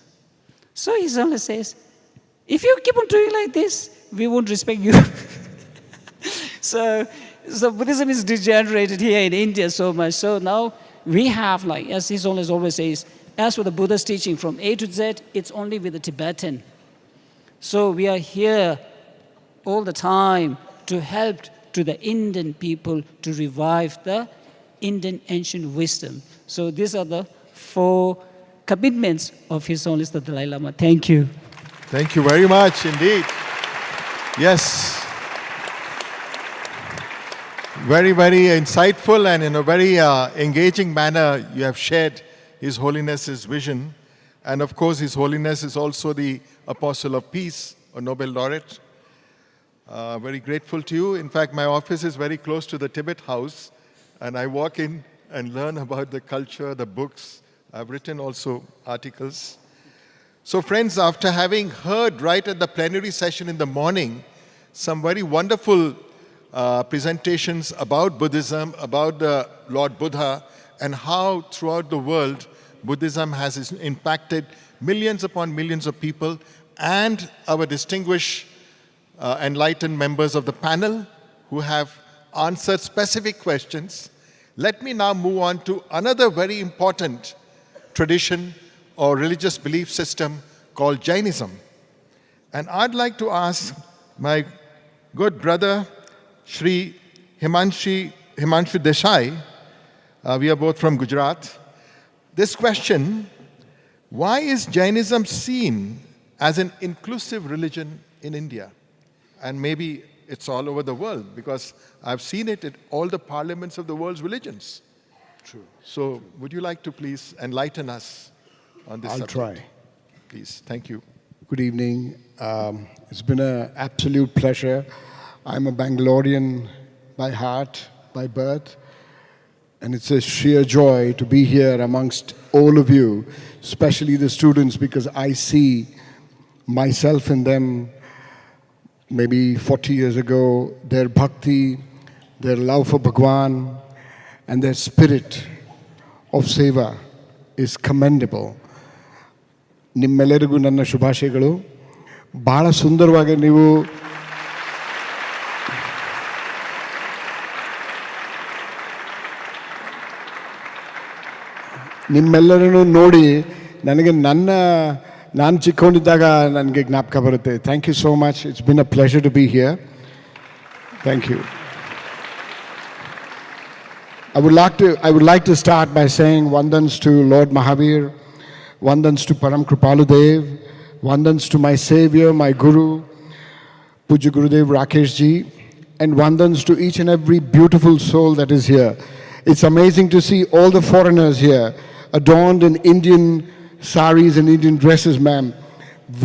So His Holiness says, if you keep on doing like this, we won't respect you. So Buddhism is degenerated here in India so much. So now we have, like, as His Holiness always says, as for the Buddha's teaching from A to Z, it's only with the Tibetan. So we are here all the time to help to the Indian people to revive the Indian ancient wisdom. So these are the 4 commitments of His Holiness the Dalai Lama. Thank you. Thank you very much indeed. Yes. Very, very insightful, and in a very engaging manner you have shared His Holiness's vision. And of course, His Holiness is also the Apostle of Peace, or Nobel laureate. Very grateful to you. In fact, my office is very close to the Tibet House, and I walk in and learn about the culture, the books. I've written also articles. So friends, after having heard right at the plenary session in the morning some very wonderful presentations about Buddhism, about the Lord Buddha, and how throughout the world Buddhism has impacted millions upon millions of people, and our distinguished enlightened members of the panel who have answered specific questions, let me now move on to another very important tradition or religious belief system called Jainism. And I'd like to ask my good brother, Shri Himanshu Desai, we are both from Gujarat, this question: why is Jainism seen as an inclusive religion in India? And maybe it's all over the world, because I've seen it at all the parliaments of the world's religions. True. So would you like to please enlighten us on this subject? I'll try. Please, thank you. Good evening. It's been an absolute pleasure. I'm a Bangalorean by heart, by birth, and it's a sheer joy to be here amongst all of you, especially the students, because I see myself in them. Maybe 40 years ago, their bhakti, their love for Bhagwan, and their spirit of seva is commendable. ನಿಮ್ಮೆಲ್ಲರಿಗೂ ನನ್ನ ಶುಭಾಶಯಗಳು. ಬಹಳ ಸುಂದರವಾಗಿ ನೀವು ನಿಮ್ಮೆಲ್ಲರನ್ನು ನೋಡಿ ನನಗೆ ನಾನು ಚಿಕ್ಕವನಿದ್ದಾಗ ನನಗೆ ಜ್ಞಾಪಕ ಬರುತ್ತೆ. Thank you so much. It's been a pleasure to be here. Thank you. I would like to start by saying Vandans to Lord Mahavir, Vandans to Param Kripaludev, Vandans to my Savior, my Guru, Puja Gurudev Rakesh Ji, and Vandans to each and every beautiful soul that is here. It's amazing to see all the foreigners here, adorned in Indian saris and Indian dresses, ma'am.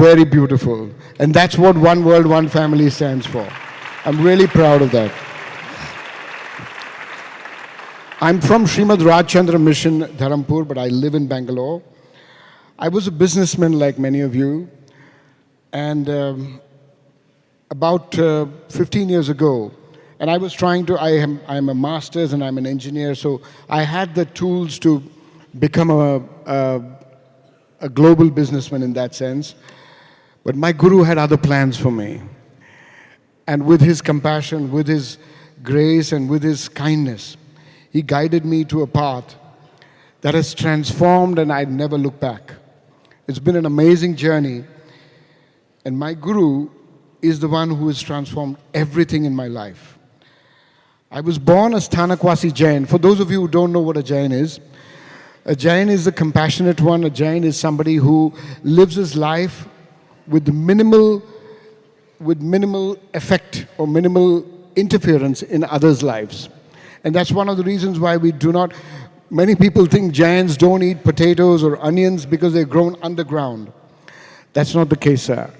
Very beautiful. And that's what One World, One Family stands for. I'm really proud of that. I'm from Srimad Rajchandra Mission, Dharampur, but I live in Bangalore. I was a businessman like many of you, and about 15 years ago, and I was trying to, I'm a master's and I'm an engineer, so I had the tools to become a global businessman in that sense. But my Guru had other plans for me. And with his compassion, with his grace, and with his kindness, he guided me to a path that has transformed, and I'd never look back. It's been an amazing journey, and my Guru is the one who has transformed everything in my life. I was born a Sthanakwasi Jain. For those of you who don't know what a Jain is a compassionate one. A Jain is somebody who lives his life with minimal effect or minimal interference in others' lives. And that's one of the reasons why we do not, many people think Jains don't eat potatoes or onions because they're grown underground. That's not the case, sir.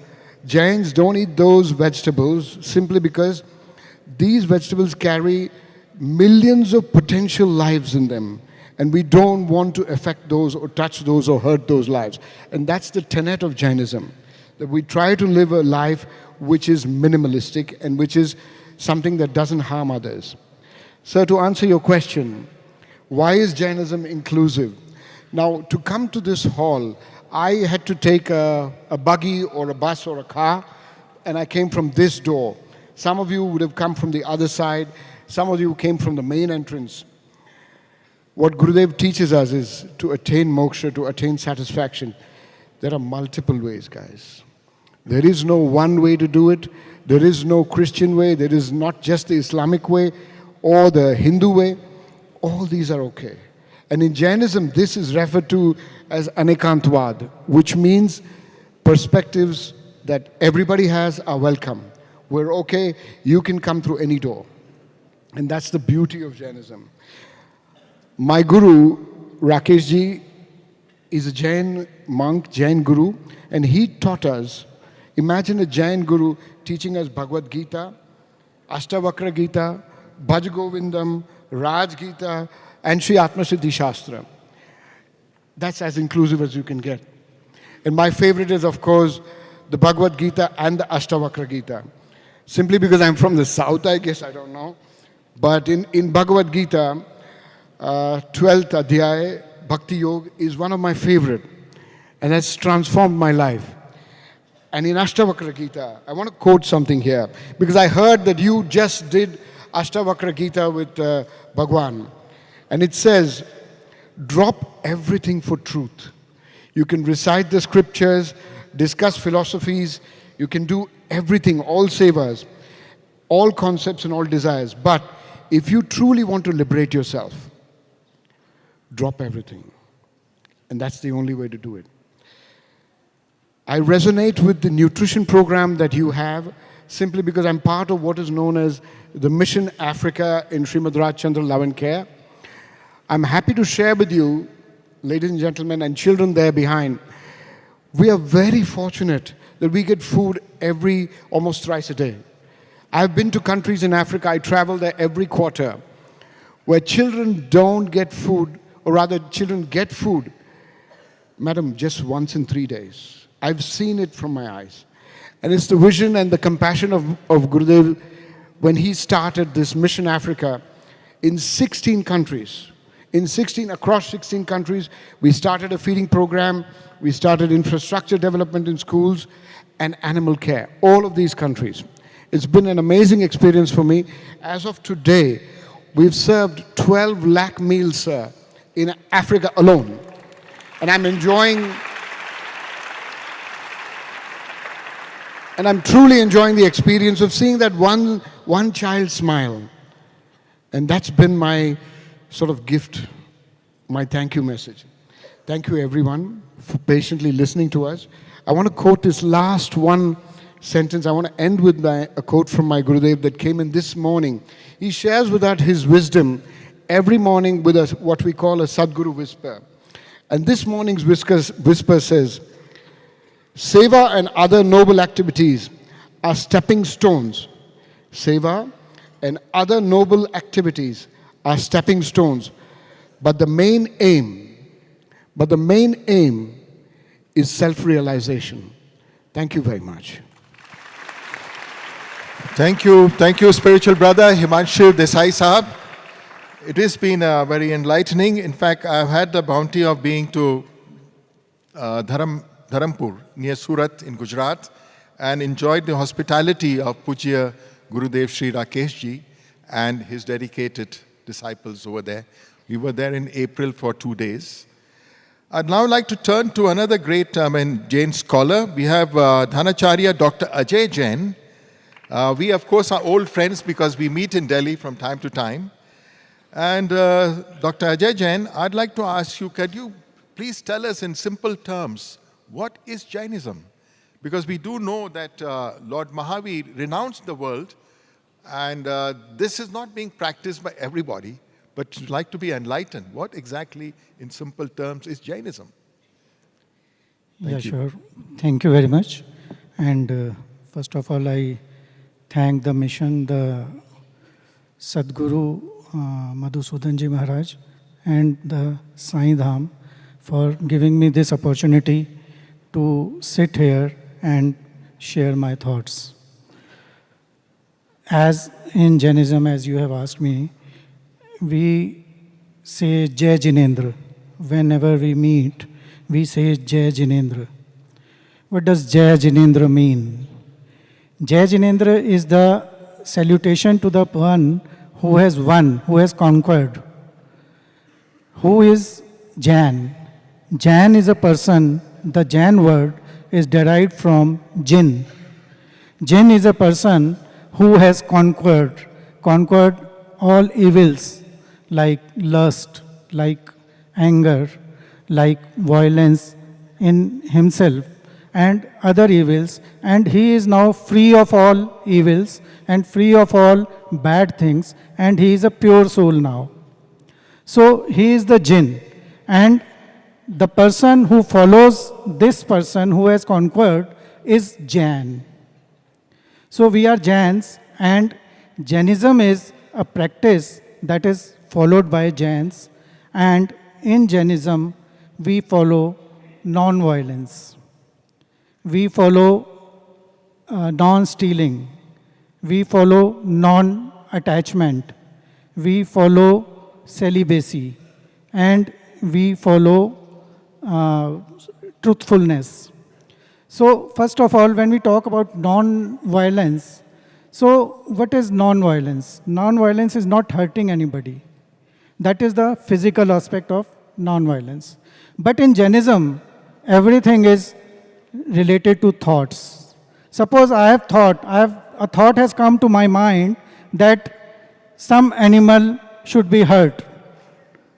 Jains don't eat those vegetables simply because these vegetables carry millions of potential lives in them. And we don't want to affect those or touch those or hurt those lives. And that's the tenet of Jainism, that we try to live a life which is minimalistic and which is something that doesn't harm others. Sir, to answer your question, why is Jainism inclusive? Now, to come to this hall, I had to take a buggy or a bus or a car, and I came from this door. Some of you would have come from the other side. Some of you came from the main entrance. What Gurudev teaches us is to attain moksha, to attain satisfaction. There are multiple ways, guys. There is no one way to do it. There is no Christian way. There is not just the Islamic way or the Hindu way. All these are okay. And in Jainism, this is referred to as Anekantvad, which means perspectives that everybody has are welcome. We're okay, you can come through any door. And that's the beauty of Jainism. My Guru, Rakesh Ji, is a Jain monk, Jain Guru, and he taught us, imagine a Jain Guru teaching us Bhagavad Gita, Ashtavakra Gita, Bhaj Govindam, Raj Gita, and Sri Atmasiddhi Shastra. That's as inclusive as you can get. And my favorite is, of course, the Bhagavad Gita and the Ashtavakra Gita. Simply because I'm from the south, I guess, I don't know. But in Bhagavad Gita, 12th Adhyay, Bhakti Yoga, is one of my favorite. And that's transformed my life. And in Ashtavakra Gita, I want to quote something here, because I heard that you just did Ashtavakra Gita with Bhagwan. And it says, drop everything for truth. You can recite the scriptures, discuss philosophies, you can do everything, all savas, all concepts and all desires. But if you truly want to liberate yourself, drop everything. And that's the only way to do it. I resonate with the nutrition program that you have simply because I'm part of what is known as the Mission Africa in Srimad Rajchandra Love and Care. I'm happy to share with you, ladies and gentlemen, and children there behind, we are very fortunate that we get food almost thrice a day. I've been to countries in Africa, I travel there every quarter, where children don't get food, or rather children get food, madam, just once in 3 days. I've seen it from my eyes. And it's the vision and the compassion of Gurudev when he started this Mission Africa in 16 countries. Across 16 countries, we started a feeding program, we started infrastructure development in schools, and animal care, all of these countries. It's been an amazing experience for me. As of today, we've served 12 lakh meals, sir, in Africa alone. And I'm enjoying, and I'm truly enjoying the experience of seeing that one child smile. And that's been my sort of gift, my thank you message. Thank you everyone for patiently listening to us. I want to quote this last one sentence. I want to end with a quote from my Gurudev that came in this morning. He shares with us his wisdom every morning with what we call a Sadguru whisper. And this morning's whisper says, Seva and other noble activities are stepping stones. Seva and other noble activities are stepping stones. But the main aim is self-realization. Thank you very much. Thank you, spiritual brother Himanshu Desai Sahab. It has been very enlightening. In fact, I've had the bounty of being to Dharampur, near Surat in Gujarat, and enjoyed the hospitality of Pujya Gurudev Sri Rakesh Ji and his dedicated disciples over there. We were there in April for 2 days. I'd now like to turn to another great Jain scholar. We have Dhanacharya Dr. Ajay Jain. We, of course, are old friends because we meet in Delhi from time to time. And Dr. Ajay Jain, I'd like to ask you, can you please tell us in simple terms, what is Jainism? Because we do know that Lord Mahavir renounced the world, and this is not being practiced by everybody, but you'd like to be enlightened. What exactly, in simple terms, is Jainism? Thank you. Sure. Thank you very much. And first of all, I thank the mission, the Sadguru Madhusudan Ji Maharaj and the Sai Dham for giving me this opportunity to sit here and share my thoughts. As in Jainism, as you have asked me, we say Jai Jinendra. Whenever we meet, we say Jai Jinendra. What does Jai Jinendra mean? Jai Jinendra is the salutation to the one who has won, who has conquered. Who is Jain? Jain is a person. The Jain word is derived from Jin. Jin is a person who has conquered all evils like lust, like anger, like violence in himself and other evils, and he is now free of all evils and free of all bad things, and he is a pure soul now. So he is the Jinn, and the person who follows this person who has conquered is Jain. So we are Jains, and Jainism is a practice that is followed by Jains, and in Jainism we follow non-violence. We follow non-stealing. We follow non-attachment. We follow celibacy. And we follow truthfulness. So first of all, when we talk about non-violence, so what is non-violence? Non-violence is not hurting anybody. That is the physical aspect of non-violence. But in Jainism, everything is related to thoughts. Suppose a thought has come to my mind that some animal should be hurt.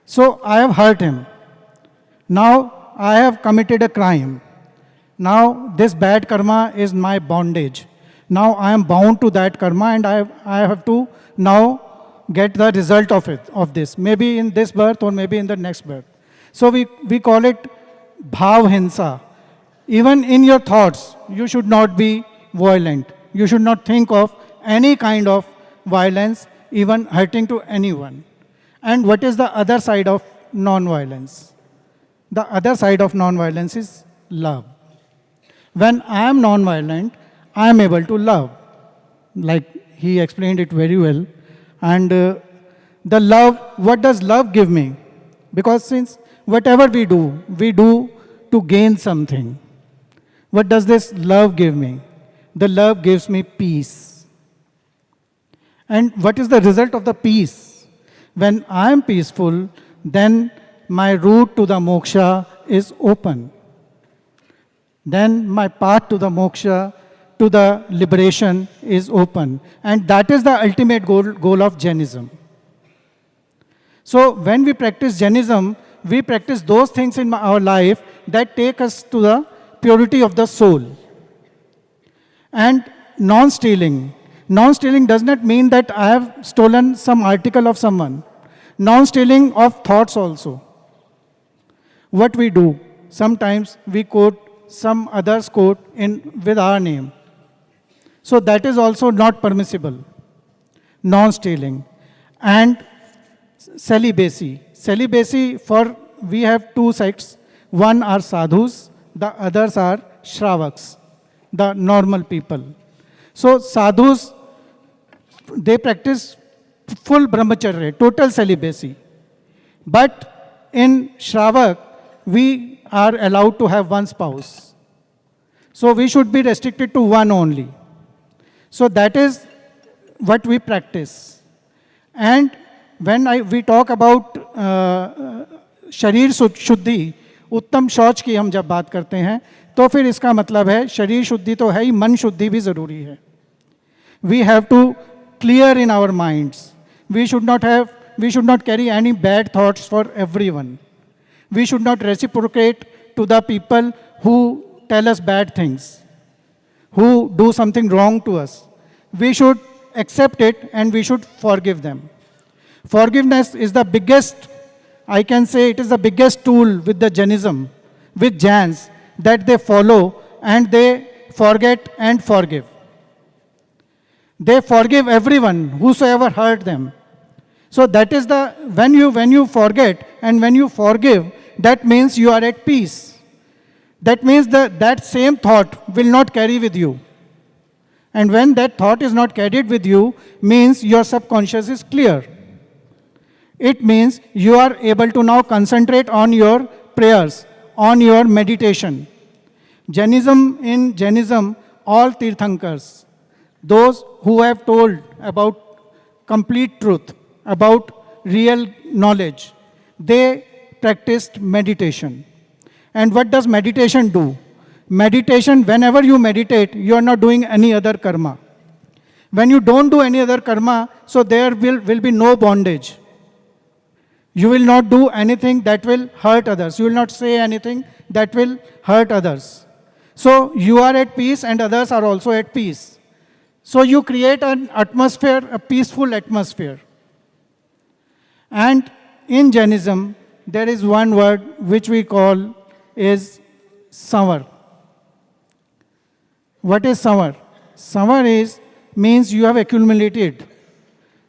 So I have hurt him. Now I have committed a crime. Now this bad karma is my bondage. Now I am bound to that karma, and I have to now get the result of this, maybe in this birth or maybe in the next birth. So we call it bhav hinsa. Even in your thoughts, you should not be violent. You should not think of any kind of violence, even hurting to anyone. And what is the other side of non-violence? The other side of non-violence is love. When I am non-violent, I am able to love. Like he explained it very well. And the love, what does love give me? Because since whatever we do to gain something. What does this love give me? The love gives me peace. And what is the result of the peace? When I am peaceful, then my route to the moksha is open. Then my path to the moksha, to the liberation is open. And that is the ultimate goal of Jainism. So when we practice Jainism, we practice those things in our life that take us to the purity of the soul. And non-stealing. Non-stealing does not mean that I have stolen some article of someone. Non-stealing of thoughts also. What we do, sometimes we quote some others quote with our name. So that is also not permissible. Non-stealing. And celibacy. Celibacy, we have two sects. One are sadhus, the others are shravaks, the normal people. So sadhus, they practice full brahmacharya, total celibacy. But in shravak, we are allowed to have one spouse. So we should be restricted to one only. So that is what we practice. And when we talk about शरीर शुद्धि, उत्तम शौच की हम जब बात करते हैं, तो फिर इसका मतलब है शरीर शुद्धि तो है ही, मन शुद्धि भी जरूरी है. We have to clear in our minds. We should not carry any bad thoughts for everyone. We should not reciprocate to the people who tell us bad things, who do something wrong to us. We should accept it and we should forgive them. Forgiveness is the biggest, I can say it is the biggest tool with the Jainism, with Jains, that they follow and they forget and forgive. They forgive everyone, whosoever hurt them. So that is when you forget and when you forgive, that means you are at peace. That means that same thought will not carry with you. And when that thought is not carried with you, means your subconscious is clear. It means you are able to now concentrate on your prayers, on your meditation. In Jainism, all Tirthankars, those who have told about complete truth, about real knowledge, they practiced meditation. And what does meditation do? Meditation, whenever you meditate, you are not doing any other karma. When you don't do any other karma, so there will be no bondage. You will not do anything that will hurt others. You will not say anything that will hurt others. So you are at peace and others are also at peace. So you create an atmosphere, a peaceful atmosphere. And in Jainism, there is one word which we call is samvar. What is samvar? Samvar means you have accumulated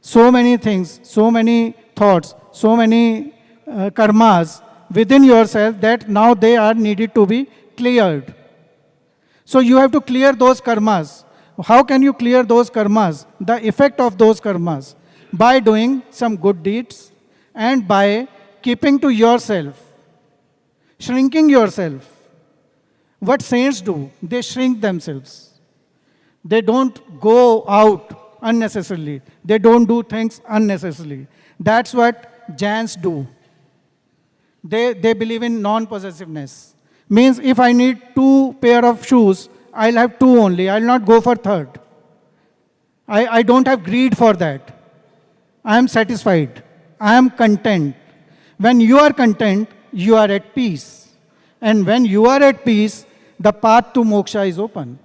so many things, so many thoughts, so many karmas within yourself that now they are needed to be cleared. So you have to clear those karmas. How can you clear those karmas? The effect of those karmas. By doing some good deeds and by keeping to yourself, shrinking yourself. What saints do? They shrink themselves. They don't go out unnecessarily. They don't do things unnecessarily. That's what Jains do. They believe in non-possessiveness. Means if I need 2 pair of shoes, I'll have 2 only. I'll not go for third. I don't have greed for that. I am satisfied. I am content. When you are content, you are at peace. And when you are at peace, the path to moksha is open.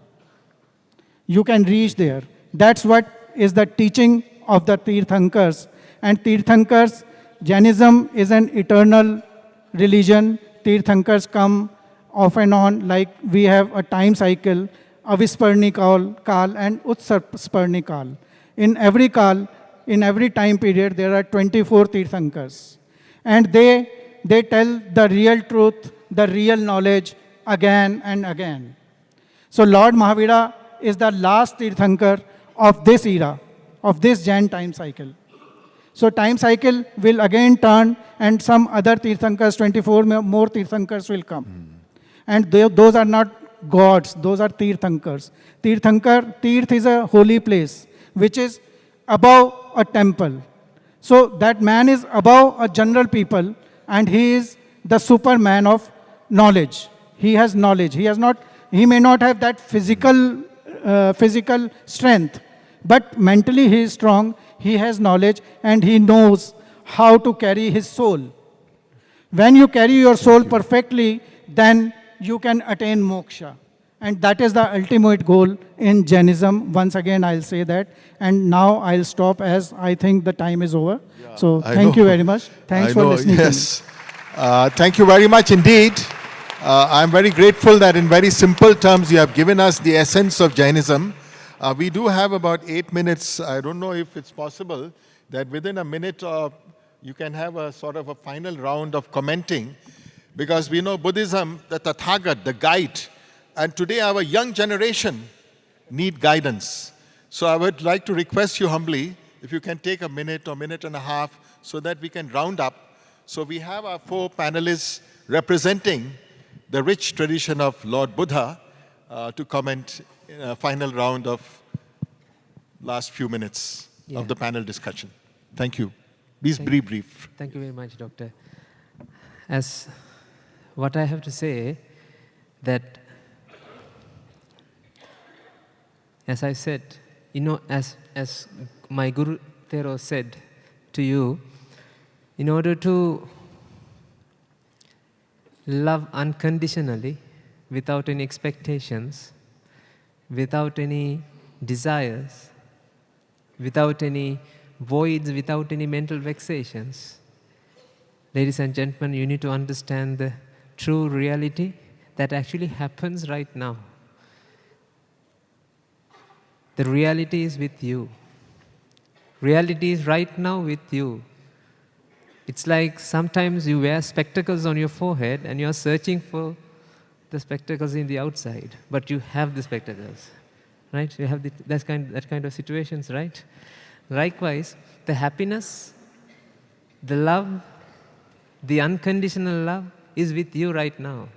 You can reach there. That's what is the teaching of the Tirthankars. And Tirthankars, Jainism is an eternal religion. Tirthankars come off and on, like we have a time cycle, Avisparni Kal and Utsarparni Kal. In every Kal, in every time period, there are 24 Tirthankars. And they tell the real truth, the real knowledge again and again. So Lord Mahavira is the last Tirthankar of this era, of this Jain time cycle. So time cycle will again turn and some other Tirthankars, 24 more Tirthankars will come. And those are not gods, those are Tirthankars. Tirth is a holy place, which is above a temple. So that man is above a general people and he is the superman of knowledge. He has knowledge. He may not have that physical strength, but mentally he is strong, he has knowledge, and he knows how to carry his soul. When you carry your soul perfectly, then you can attain moksha. And that is the ultimate goal in Jainism. Once again, I'll say that. And now I'll stop as I think the time is over. Yeah, so thank you very much. Thanks for listening to me. Thank you very much indeed. I'm very grateful that in very simple terms you have given us the essence of Jainism. We do have about 8 minutes. I don't know if it's possible that within a minute you can have a sort of a final round of commenting, because we know Buddhism, the Tathagat, the guide, and today our young generation need guidance. So I would like to request you humbly, if you can take a minute or minute and a half so that we can round up. So we have our 4 panelists representing the rich tradition of Lord Buddha to comment in a final round of last few minutes of the panel discussion. Thank you. Please be brief. Thank you very much, Doctor. As what I have to say, that as I said, as my Guru Thero said to you, in order to love unconditionally, without any expectations, without any desires, without any voids, without any mental vexations, ladies and gentlemen, you need to understand the true reality that actually happens right now. The reality is with you. Reality is right now with you. It's like sometimes you wear spectacles on your forehead and you're searching for the spectacles in the outside, but you have the spectacles, right? You have that kind of situations, right? Likewise, the happiness, the love, the unconditional love is with you right now.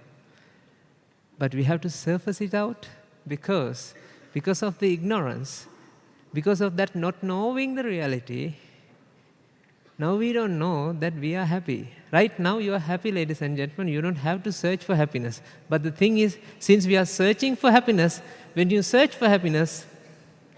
But we have to surface it out because of the ignorance, because of that not knowing the reality. Now we don't know that we are happy. Right now you are happy, ladies and gentlemen. You don't have to search for happiness. But the thing is, since we are searching for happiness, when you search for happiness,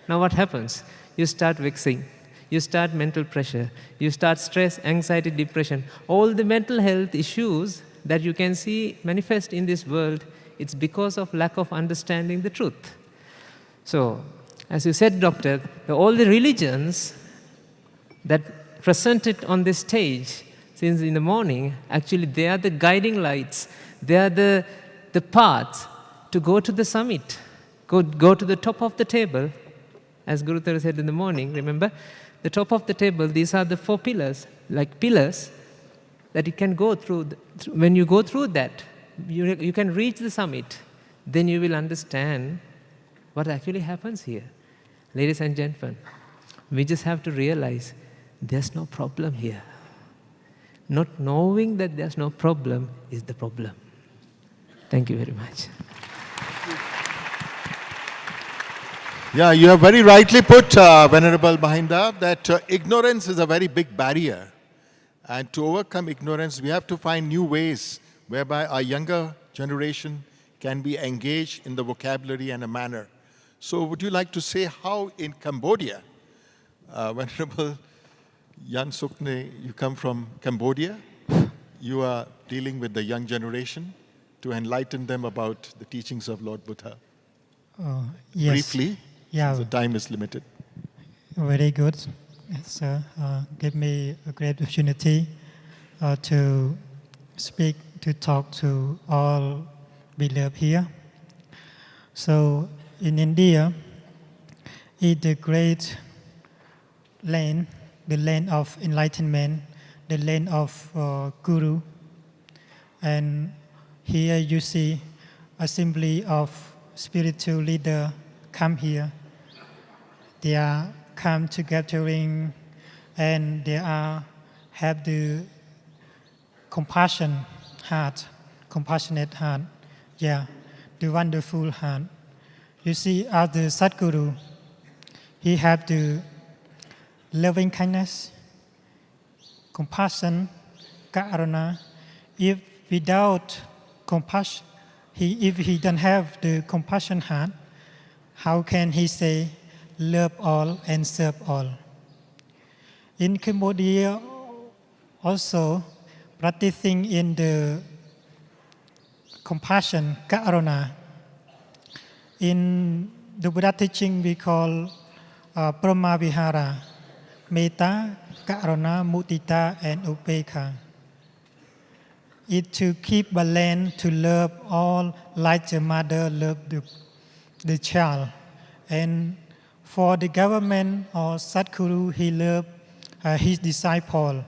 now what happens? You start vexing. You start mental pressure. You start stress, anxiety, depression. All the mental health issues that you can see manifest in this world, it's because of lack of understanding the truth. So, as you said, Doctor, all the religions that presented on this stage since in the morning, actually they are the guiding lights. They are the path to go to the summit, go to the top of the table. As Guru Thera said in the morning, remember? The top of the table, these are the 4 pillars, like pillars that you can go through. When you go through that, you can reach the summit. Then you will understand what actually happens here. Ladies and gentlemen, we just have to realize there's no problem here. Not knowing that there's no problem is the problem. Thank you very much. Yeah, you have very rightly put, Venerable Mahinda, that ignorance is a very big barrier. And to overcome ignorance, we have to find new ways whereby our younger generation can be engaged in the vocabulary and a manner. So would you like to say how in Cambodia, Venerable Yan Sukne, you come from Cambodia, you are dealing with the young generation to enlighten them about the teachings of Lord Buddha? Yes. Briefly, the time is limited. Very good. Sir, give me a great opportunity to speak, to talk to all beloved here. So in India, is the great land, the land of enlightenment, the land of Guru. And here you see assembly of spiritual leaders come here. They are come together and they have the compassionate heart, the wonderful heart. You see, as the Sadguru, he have the loving kindness, compassion, karuna. If without compassion, if he don't have the compassion heart, how can he say love all and serve all? In Cambodia, also practicing in the compassion, karuna. In the Buddha teaching, we call Brahma Vihara, Metta, Karuna, Mudita, and Upekha. It to keep balance, to love all like the mother love the child. And for the government or Sadhguru, he loved his disciple.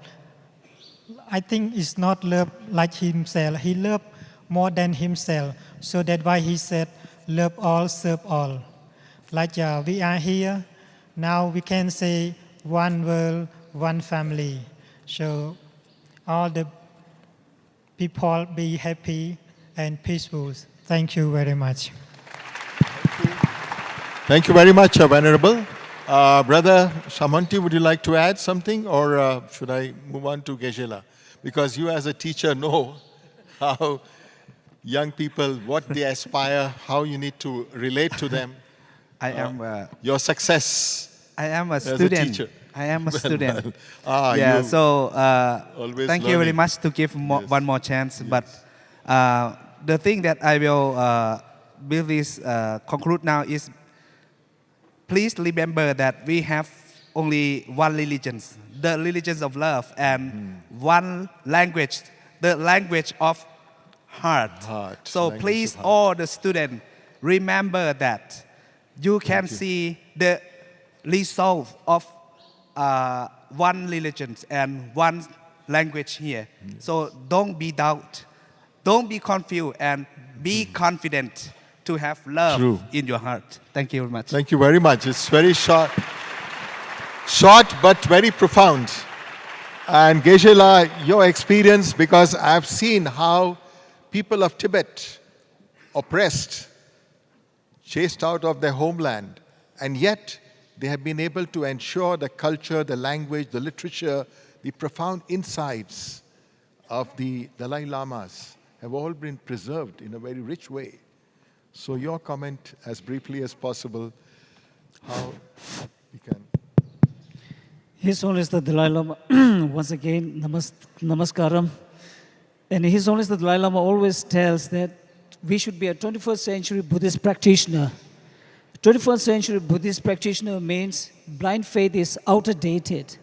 I think it's not love like himself. He loved more than himself. So that's why he said, love all, serve all. Like we are here, now we can say one world, one family. So all the people be happy and peaceful. Thank you very much. Thank you very much, Venerable. Brother Shamanti, would you like to add something, or should I move on to Geshe-la? Because you as a teacher know how young people, what they aspire, how you need to relate to them. I am your success. I am a as student. A teacher. I am a student. Yeah, so thank you very learning. much to give one more chance. Yes. But the thing that I will conclude now is, please remember that we have only one religion, the religion of love, and one language, the language of heart. So please, all the students, remember that you can see the result of one religion and one language here. So don't be doubt, don't be confused, and be confident to have love in your heart. Thank you very much. Thank you very much. It's very short but very profound. And Geshe-la, your experience, because I've seen how people of Tibet, oppressed, chased out of their homeland, and yet they have been able to ensure the culture, the language, the literature, the profound insights of the Dalai Lamas have all been preserved in a very rich way. So your comment, as briefly as possible, how we can... His Holiness the Dalai Lama, once again, namaskaram. And His Holiness the Dalai Lama always tells that we should be a 21st century Buddhist practitioner. 21st century Buddhist practitioner means blind faith is outdated.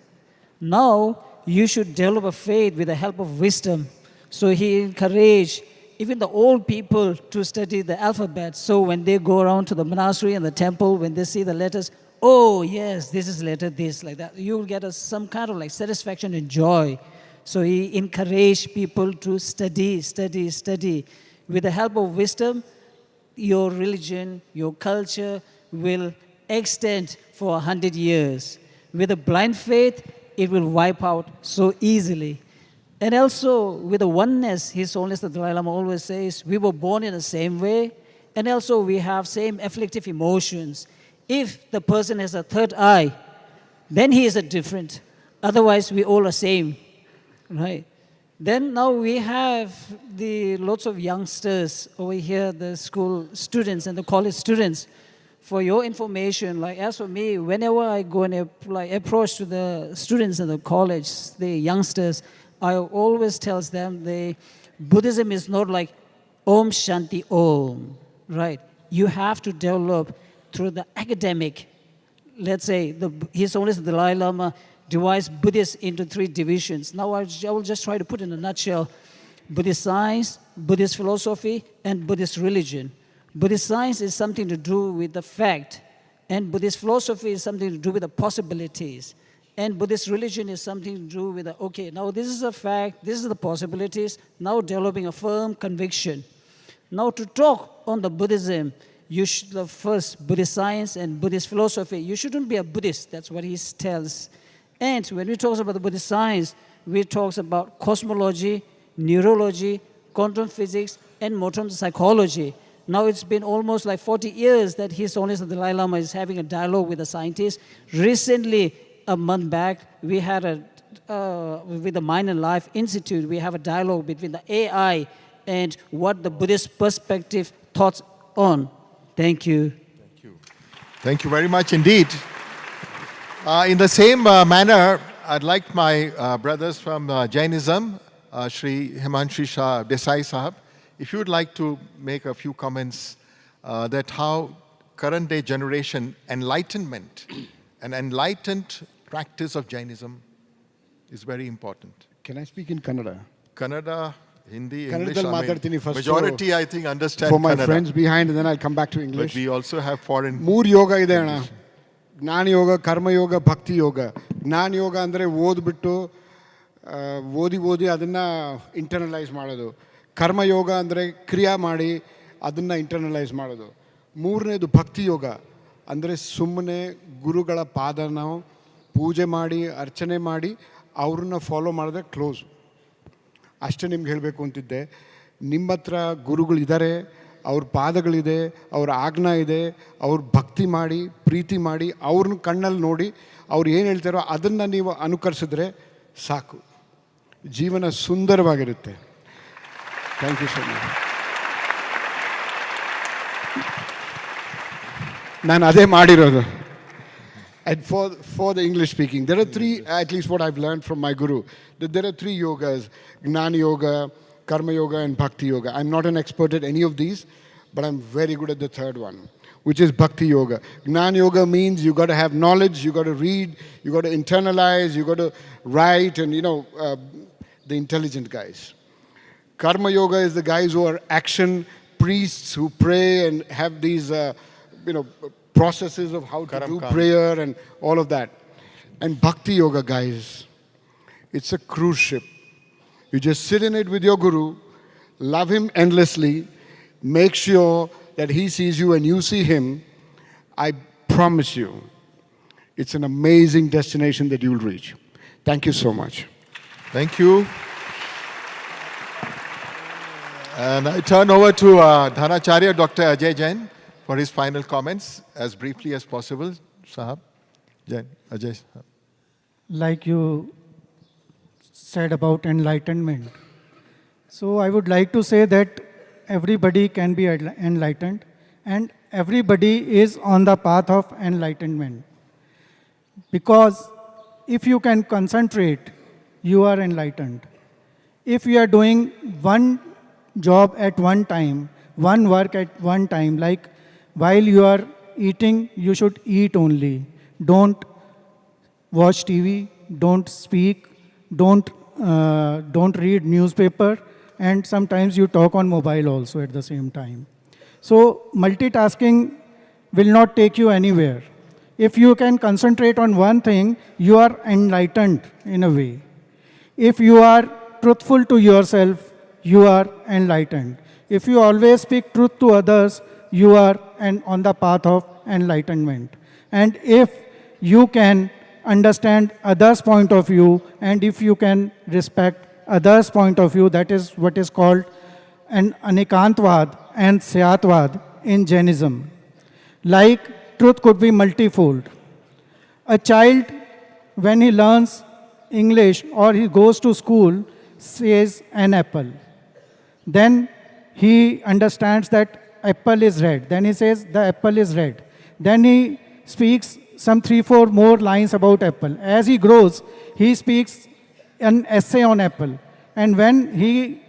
Now, you should develop a faith with the help of wisdom. So he encouraged even the old people to study the alphabet. So when they go around to the monastery and the temple, when they see the letters, oh yes, this is letter this, like that, you will get some kind of like satisfaction and joy. So he encouraged people to study. With the help of wisdom, your religion, your culture will extend for 100 years. With a blind faith, it will wipe out so easily. And also, with the oneness, His Holiness the Dalai Lama always says, we were born in the same way, and also we have same afflictive emotions. If the person has a third eye, then he is a different. Otherwise, we all are same, right? Then now we have the lots of youngsters over here, the school students and the college students. For your information, like as for me, whenever I go and approach to the students in the college, the youngsters, I always tell them Buddhism is not like Om Shanti Om, right? You have to develop through the academic. Let's say His Holiness the Dalai Lama divides Buddhists into 3 divisions. Now I will just try to put in a nutshell: Buddhist science, Buddhist philosophy, and Buddhist religion. Buddhist science is something to do with the fact, and Buddhist philosophy is something to do with the possibilities. And Buddhist religion is something to do with okay, now this is a fact, this is the possibilities, now developing a firm conviction. Now to talk on the Buddhism, you should love first Buddhist science and Buddhist philosophy. You shouldn't be a Buddhist, that's what he tells. And when we talk about the Buddhist science, we talk about cosmology, neurology, quantum physics, and modern psychology. Now it's been almost like 40 years that His Holiness the Dalai Lama is having a dialogue with the scientists. Recently, a month back, we had with the Mind and Life Institute, we have a dialogue between the AI and what the Buddhist perspective thoughts on. Thank you. Thank you very much indeed. In the same manner, I'd like my brothers from Jainism, Shri Himanshi Shah Desai Sahab, if you would like to make a few comments that how current day generation enlightenment, an enlightened practice of Jainism is very important. Can I speak in Kannada? Kannada, Hindi, Kannadದಲ್ಲಿ English, ಮಾತಾಡ್ತೀನಿ first. majority I think understand For my Kannada. friends behind, and then I'll come back to But English. we also have foreign. 3 ಯೋಗ ಇದೆ ಅಣ್ಣ. ಜ್ಞಾನ ಯೋಗ, ಕರ್ಮ ಯೋಗ, ಭಕ್ತಿ ಯೋಗ. ಜ್ಞಾನ ಯೋಗ ಅಂದರೆ ಓದ್ಬಿಟ್ಟು ಓದಿ ಅದನ್ನು ಇಂಟರ್ನಲೈಸ್ ಮಾಡೋದು. ಕರ್ಮ ಯೋಗ ಅಂದರೆ ಕ್ರಿಯಾ ಮಾಡಿ ಅದನ್ನು ಇಂಟರ್ನಲೈಸ್ ಮಾಡೋದು. 3ನೇದು ಭಕ್ತಿ ಯೋಗ ಅಂದರೆ ಸುಮ್ಮನೆ ಗುರುಗಳ ಪಾದನ ಪೂಜೆ ಮಾಡಿ ಅರ್ಚನೆ ಮಾಡಿ ಅವ್ರನ್ನ ಫಾಲೋ ಮಾಡಿದ್ರೆ ಕ್ಲೋಸ್. ಅಷ್ಟೇ ನಿಮ್ಗೆ ಹೇಳಬೇಕು ಅಂತಿದ್ದೆ. ನಿಮ್ಮ ಹತ್ರ ಗುರುಗಳಿದ್ದಾರೆ, ಅವ್ರ ಪಾದಗಳಿದೆ, ಅವ್ರ ಆಜ್ಞಾ ಇದೆ, ಅವ್ರ ಭಕ್ತಿ ಮಾಡಿ ಪ್ರೀತಿ ಮಾಡಿ ಅವ್ರನ್ನ ಕಣ್ಣಲ್ಲಿ ನೋಡಿ ಅವ್ರು ಏನು ಹೇಳ್ತಾರೋ ಅದನ್ನು ನೀವು ಅನುಕರಿಸಿದ್ರೆ ಸಾಕು, ಜೀವನ ಸುಂದರವಾಗಿರುತ್ತೆ. Thank you so much. ನಾನು ಅದೇ ಮಾಡಿರೋದು. And for the English speaking, there are 3, at least what I've learned from my guru, that there are 3 yogas, Gnana Yoga, Karma Yoga and Bhakti Yoga. I'm not an expert at any of these, but I'm very good at the third one, which is Bhakti Yoga. Gnana Yoga means you got to have knowledge, you got to read, you got to internalize, you got to write, and the intelligent guys. Karma Yoga is the guys who are action priests who pray and have these, processes of how to do prayer and all of that. And Bhakti Yoga, guys, it's a cruise ship. You just sit in it with your guru, love him endlessly, make sure that he sees you and you see him. I promise you, it's an amazing destination that you'll reach. Thank you so much. Thank you. And I turn over to Dhanacharya Dr. Ajay Jain for his final comments, as briefly as possible. Sahab, Jain, Ajay. Sahab. Like you said about enlightenment. So I would like to say that everybody can be enlightened, and everybody is on the path of enlightenment. Because if you can concentrate, you are enlightened. If you are doing one job at one time, one work at one time, like while you are eating, you should eat only. Don't watch TV, don't speak, don't read newspaper, and sometimes you talk on mobile also at the same time. So multitasking will not take you anywhere. If you can concentrate on one thing, you are enlightened in a way. If you are truthful to yourself, you are enlightened. If you always speak truth to others, you are on the path of enlightenment. And if you can understand others' point of view, and if you can respect others' point of view, that is what is called an Anikantvad and Syatvad in Jainism. Like truth could be multifold. A child, when he learns English or he goes to school, says an apple. Then he understands that apple is red. Then he says the apple is red. Then he speaks some 3-4 more lines about apple. As he grows, he speaks an essay on apple. And when he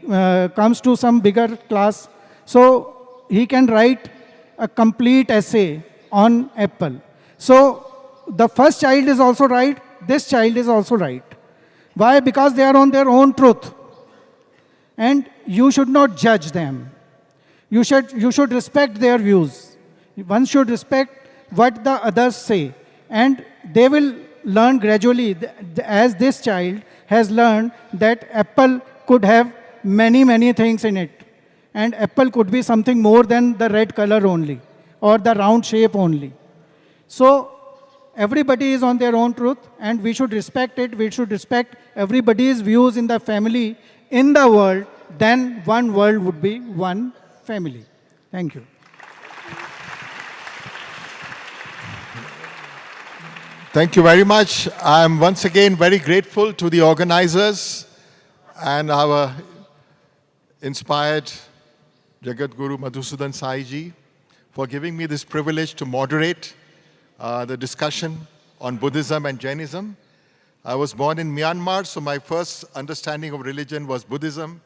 comes to some bigger class, so he can write a complete essay on apple. So the first child is also right, this child is also right. Why? Because they are on their own truth. And you should not judge them. You should respect their views. One should respect what the others say. And they will learn gradually, as this child has learned that apple could have many, many things in it. And apple could be something more than the red color only, or the round shape only. So everybody is on their own truth, and we should respect it. We should respect everybody's views in the family, in the world. Then one world would be one family. Thank you. Thank you very much. I am once again very grateful to the organizers and our inspired Jagat Guru Madhusudan Sai Ji for giving me this privilege to moderate the discussion on Buddhism and Jainism. I was born in Myanmar, so my first understanding of religion was Buddhism.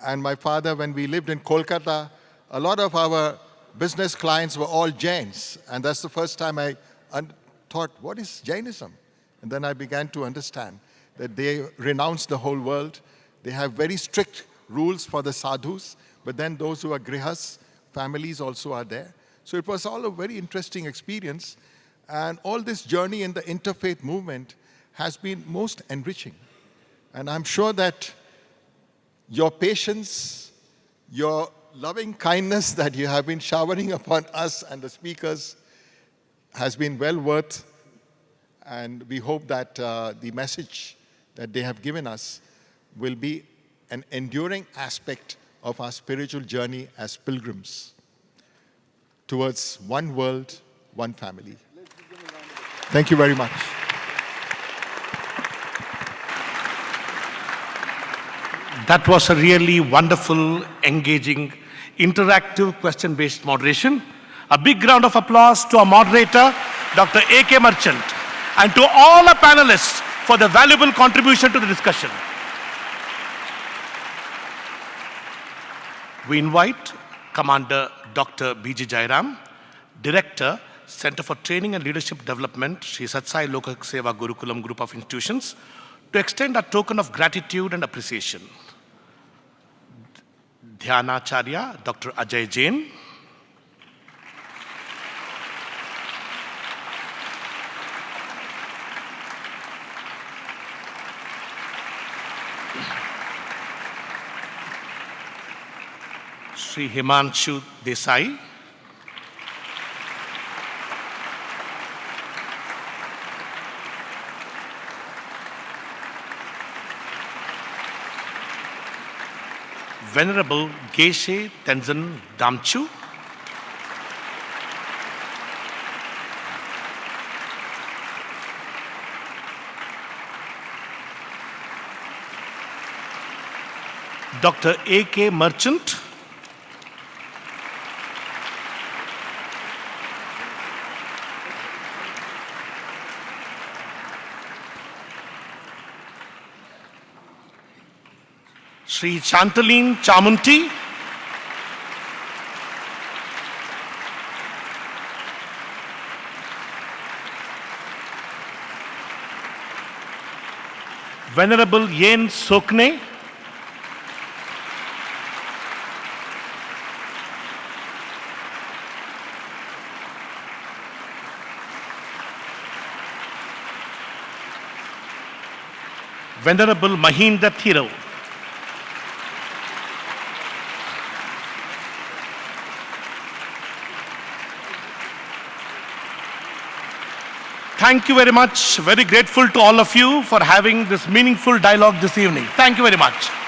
And my father, when we lived in Kolkata, a lot of our business clients were all Jains. And that's the first time I thought, what is Jainism? And then I began to understand that they renounce the whole world. They have very strict rules for the sadhus, but then those who are grihas, families also are there. So it was all a very interesting experience. And all this journey in the interfaith movement has been most enriching. And I'm sure that your patience, your loving kindness that you have been showering upon us and the speakers has been well worth. And we hope that the message that they have given us will be an enduring aspect of our spiritual journey as pilgrims towards one world, one family. Thank you very much. That was a really wonderful, engaging, interactive, question-based moderation. A big round of applause to our moderator, Dr. A.K. Merchant, and to all our panelists for the valuable contribution to the discussion. We invite Commander Dr. B.G. Jairam, Director, Center for Training and Leadership Development, Sri Satsai Lokak Seva Gurukulam Group of Institutions, to extend a token of gratitude and appreciation. Dhyanacharya, Dr. Ajay Jain. Sri Himanshu Desai. Venerable Geshe Tenzin Damchu. Dr. A.K. Merchant. Sri Chantaleen Chamunti. Venerable Yen Sokne. Venerable Mahinda Thiro. Thank you very much. Very grateful to all of you for having this meaningful dialogue this evening. Thank you very much.